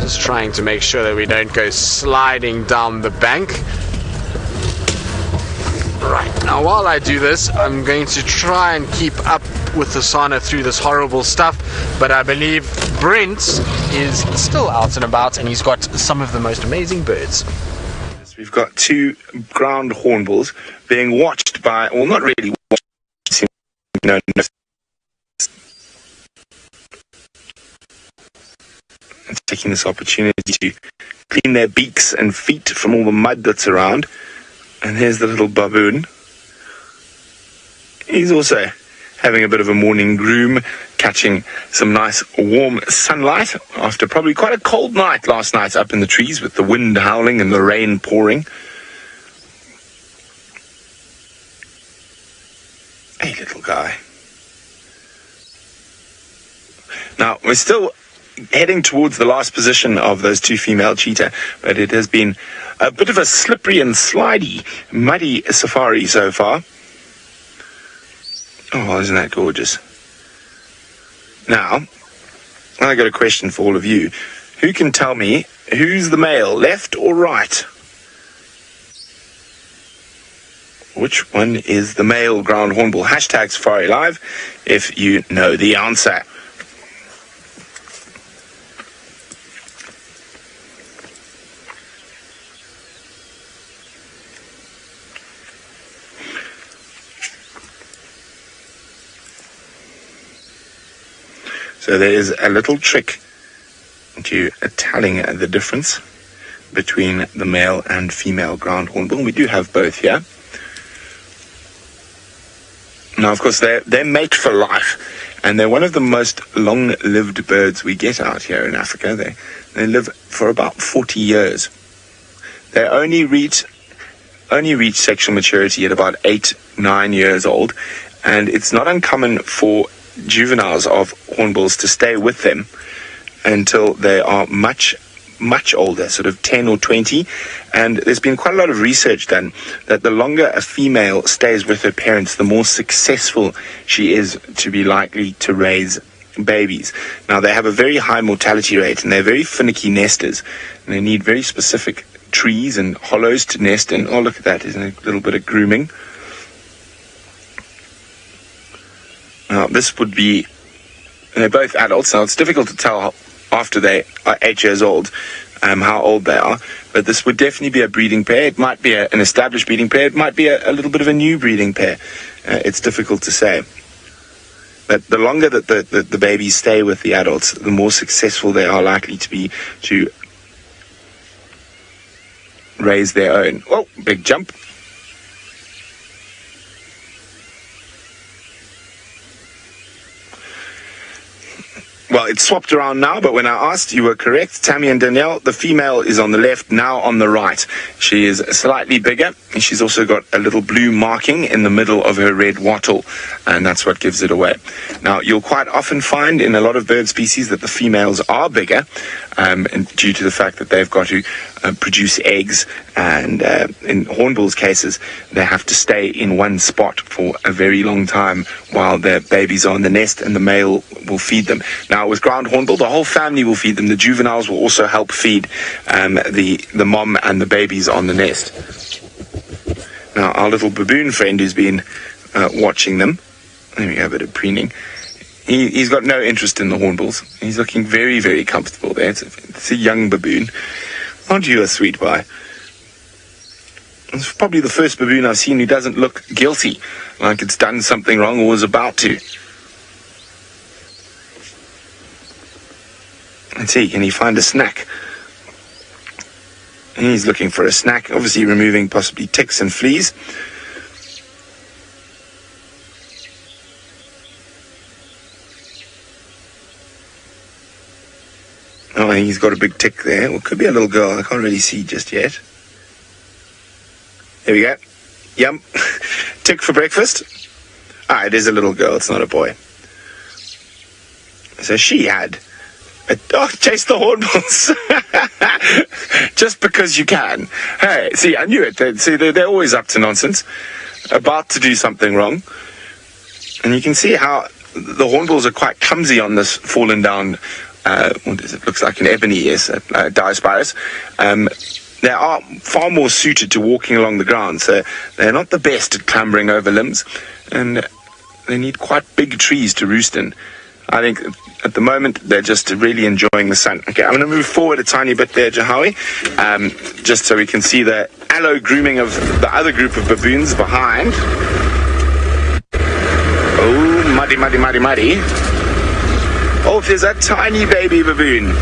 Just trying to make sure that we don't go sliding down the bank. Right, now while I do this, I'm going to try and keep up with Husana through this horrible stuff, but I believe Brent is still out and about, and he's got some of the most amazing birds. We've got 2 ground hornbills being watched by, well, not really watched, taking this opportunity to clean their beaks and feet from all the mud that's around. And here's the little baboon. He's also having a bit of a morning groom, catching some nice warm sunlight after probably quite a cold night last night up in the trees with the wind howling and the rain pouring. Hey, little guy. Now, we're still heading towards the last position of those 2 female cheetah, but it has been a bit of a slippery and slidey, muddy safari so far. Oh, isn't that gorgeous? Now, I got a question for all of you. Who can tell me who's the male, left or right? Which one is the male ground hornbill? Hashtag Safari Live if you know the answer. So there is a little trick to telling the difference between the male and female ground hornbill. We do have both here. Now, of course, they're mate for life, and they're one of the most long-lived birds we get out here in Africa. They live for about 40 years. They only reach sexual maturity at about 8-9 years old, and it's not uncommon for juveniles of hornbills to stay with them until they are much older, sort of 10 or 20. And there's been quite a lot of research done that the longer a female stays with her parents, the more successful she is to be likely to raise babies. Now, they have a very high mortality rate, and they're very finicky nesters, and they need very specific trees and hollows to nest in. Oh, look at that, isn't it? A little bit of grooming. Now, this would be, they're both adults. Now, it's difficult to tell after they are 8 years old how old they are, but this would definitely be a breeding pair. It might be an established breeding pair. It might be a little bit of a new breeding pair. It's difficult to say. But the longer that the babies stay with the adults, the more successful they are likely to be to raise their own. Oh, big jump. Well, it's swapped around now, but when I asked, you were correct. Tammy and Danielle, the female is on the left, now on the right. She is slightly bigger, and she's also got a little blue marking in the middle of her red wattle, and that's what gives it away. Now, you'll quite often find in a lot of bird species that the females are bigger, and due to the fact that they've got to produce eggs, and in hornbills' cases, they have to stay in one spot for a very long time while their babies are in the nest, and the male will feed them. Now, with ground hornbill, the whole family will feed them. The juveniles will also help feed the mom and the babies on the nest. Now, our little baboon friend who's been watching them, there we go, a bit of preening. He's got no interest in the hornbills. He's looking very, very comfortable there. It's a young baboon. Aren't you a sweet boy? It's probably the first baboon I've seen who doesn't look guilty, like it's done something wrong or was about to. Let's see, can he find a snack? He's looking for a snack, obviously removing possibly ticks and fleas. Oh, he's got a big tick there. Well, it could be a little girl. I can't really see just yet. There we go. Yum. Tick for breakfast. Ah, it is a little girl. It's not a boy. So she had... chase the hornbills. Just because you can. Hey, see, I knew it. They're always up to nonsense. About to do something wrong. And you can see how the hornbills are quite clumsy on this fallen down... what is it? Looks like an ebony, yes, Diospirus. They are far more suited to walking along the ground, so they're not the best at clambering over limbs, and they need quite big trees to roost in. I think at the moment they're just really enjoying the sun. Okay, I'm going to move forward a tiny bit there, Jahawi, just so we can see the aloe grooming of the other group of baboons behind. Oh, muddy, muddy, muddy, muddy. Oh, there's a tiny baby baboon.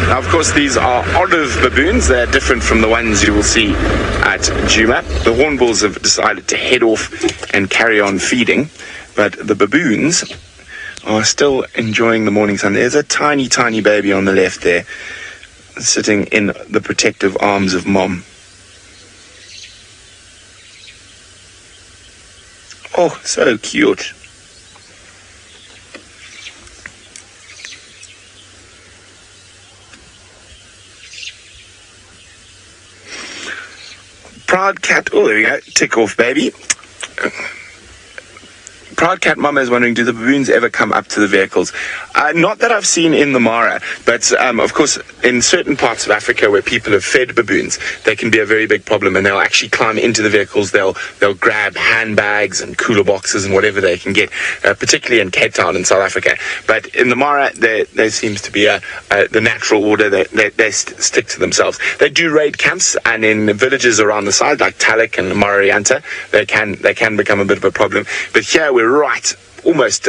Now, of course, these are olive baboons. They're different from the ones you will see at Djuma. The hornbills have decided to head off and carry on feeding, but the baboons are still enjoying the morning sun. There's a tiny, tiny baby on the left there, sitting in the protective arms of Mom. Oh, so cute. Proud cat. Oh, there we go. Tick off, baby. Proud Cat Mama is wondering, do the baboons ever come up to the vehicles? Not that I've seen in the Mara, but of course, in certain parts of Africa where people have fed baboons, they can be a very big problem, and they'll actually climb into the vehicles. They'll grab handbags and cooler boxes and whatever they can get, particularly in Cape Town in South Africa. But in the Mara, there seems to be the natural order. They stick to themselves. They do raid camps, and in villages around the side, like Talek and Marianta, they can become a bit of a problem. But here we're right, almost,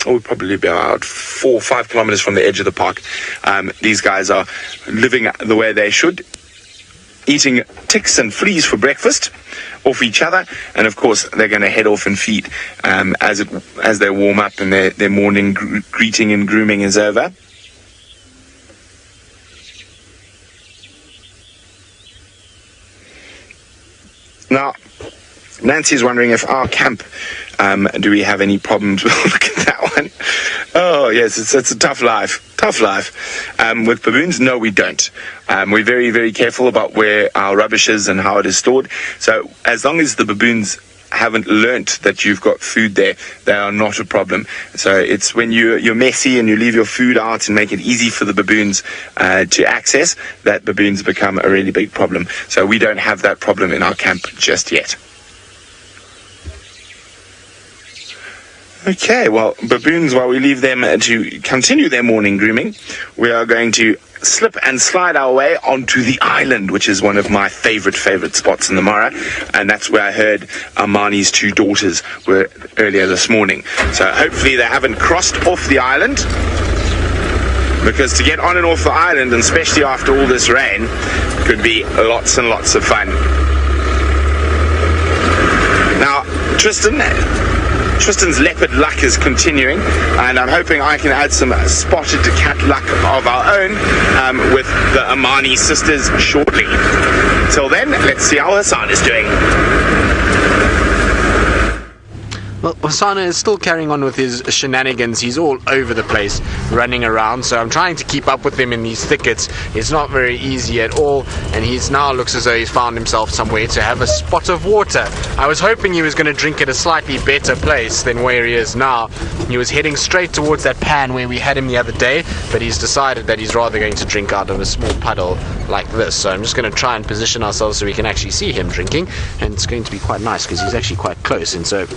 we'll probably be about 4 or 5 kilometers from the edge of the park. These guys are living the way they should, eating ticks and fleas for breakfast off each other, and of course they're going to head off and feed as they warm up and their morning greeting and grooming is over. Now, Nancy's wondering if our camp, do we have any problems? Look at that one. Oh, yes, it's a tough life. With baboons, no, we don't. We're very, very careful about where our rubbish is and how it is stored. So as long as the baboons haven't learnt that you've got food there, they are not a problem. So it's when you're messy and you leave your food out and make it easy for the baboons to access, that baboons become a really big problem. So we don't have that problem in our camp just yet. Okay, well, baboons, while we leave them to continue their morning grooming, we are going to slip and slide our way onto the island, which is one of my favorite spots in the Mara, and that's where I heard Amani's 2 daughters were earlier this morning. So hopefully they haven't crossed off the island, because to get on and off the island, and especially after all this rain, could be lots and lots of fun. Now, Tristan's leopard luck is continuing, and I'm hoping I can add some spotted cat luck of our own with the Amani sisters shortly. Till then, let's see how Husana is doing. Well, Hosana is still carrying on with his shenanigans. He's all over the place, running around, so I'm trying to keep up with him in these thickets. It's not very easy at all, and he's now looks as though he's found himself somewhere to have a spot of water. I was hoping he was going to drink at a slightly better place than where he is now. He was heading straight towards that pan where we had him the other day, but he's decided that he's rather going to drink out of a small puddle like this. So I'm just going to try and position ourselves so we can actually see him drinking, and it's going to be quite nice because he's actually quite close, and so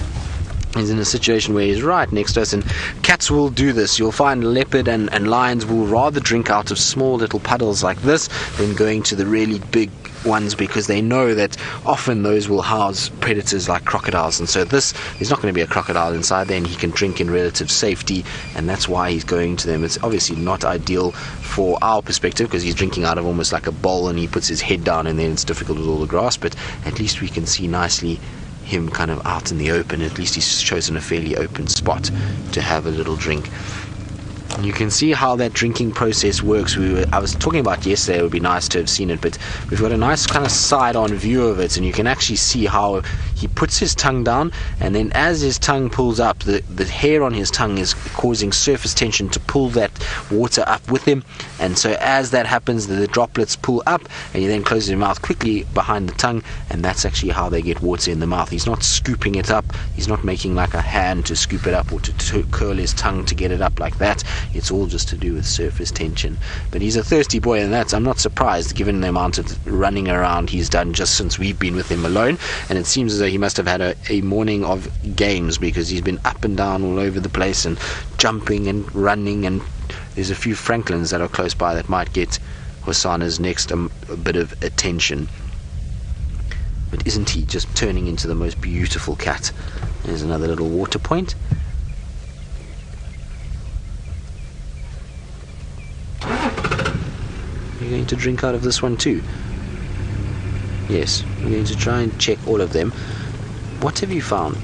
he's in a situation where he's right next to us, and cats will do this. You'll find leopard and lions will rather drink out of small little puddles like this than going to the really big ones, because they know that often those will house predators like crocodiles, and so there's not going to be a crocodile inside there, and he can drink in relative safety, and that's why he's going to them. It's obviously not ideal for our perspective because he's drinking out of almost like a bowl, and he puts his head down and then it's difficult with all the grass, but at least we can see nicely him kind of out in the open. At least he's chosen a fairly open spot to have a little drink. You can see how that drinking process works. I was talking about yesterday, it would be nice to have seen it, but we've got a nice kind of side-on view of it, and you can actually see how he puts his tongue down, and then as his tongue pulls up, the hair on his tongue is causing surface tension to pull that water up with him, and so as that happens, the droplets pull up, and he then closes his mouth quickly behind the tongue, and that's actually how they get water in the mouth. He's not scooping it up, he's not making like a hand to scoop it up or to curl his tongue to get it up like that. It's all just to do with surface tension. But he's a thirsty boy, and I'm not surprised given the amount of running around he's done just since we've been with him alone, and it seems as though he must have had a morning of games, because he's been up and down all over the place and jumping and running, and there's a few francolins that are close by that might get Hosana's next a bit of attention. But isn't he just turning into the most beautiful cat? There's another little water point. You're going to drink out of this one too? Yes, we're going to try and check all of them. What have you found?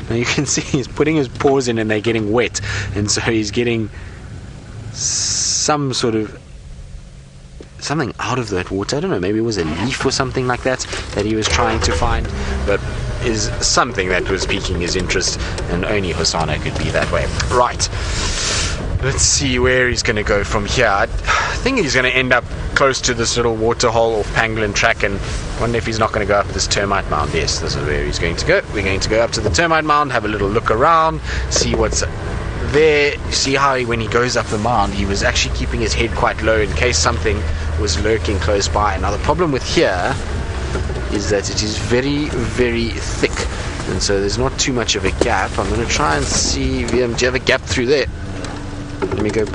Now you can see he's putting his paws in and they're getting wet, and so he's getting some sort of something out of that water. I don't know, maybe it was a leaf or something like that he was trying to find, but is something that was piquing his interest, and only Hosana could be that way. Right. Let's see where he's going to go from here. I think he's going to end up close to this little waterhole or pangolin track, and wonder if he's not going to go up this termite mound. Yes, this is where he's going to go. We're going to go up to the termite mound, have a little look around, see what's there. See how when he goes up the mound, he was actually keeping his head quite low in case something was lurking close by. Now the problem with here is that it is very, very thick, and so there's not too much of a gap. I'm going to try and see, do you have a gap through there? Let me go back.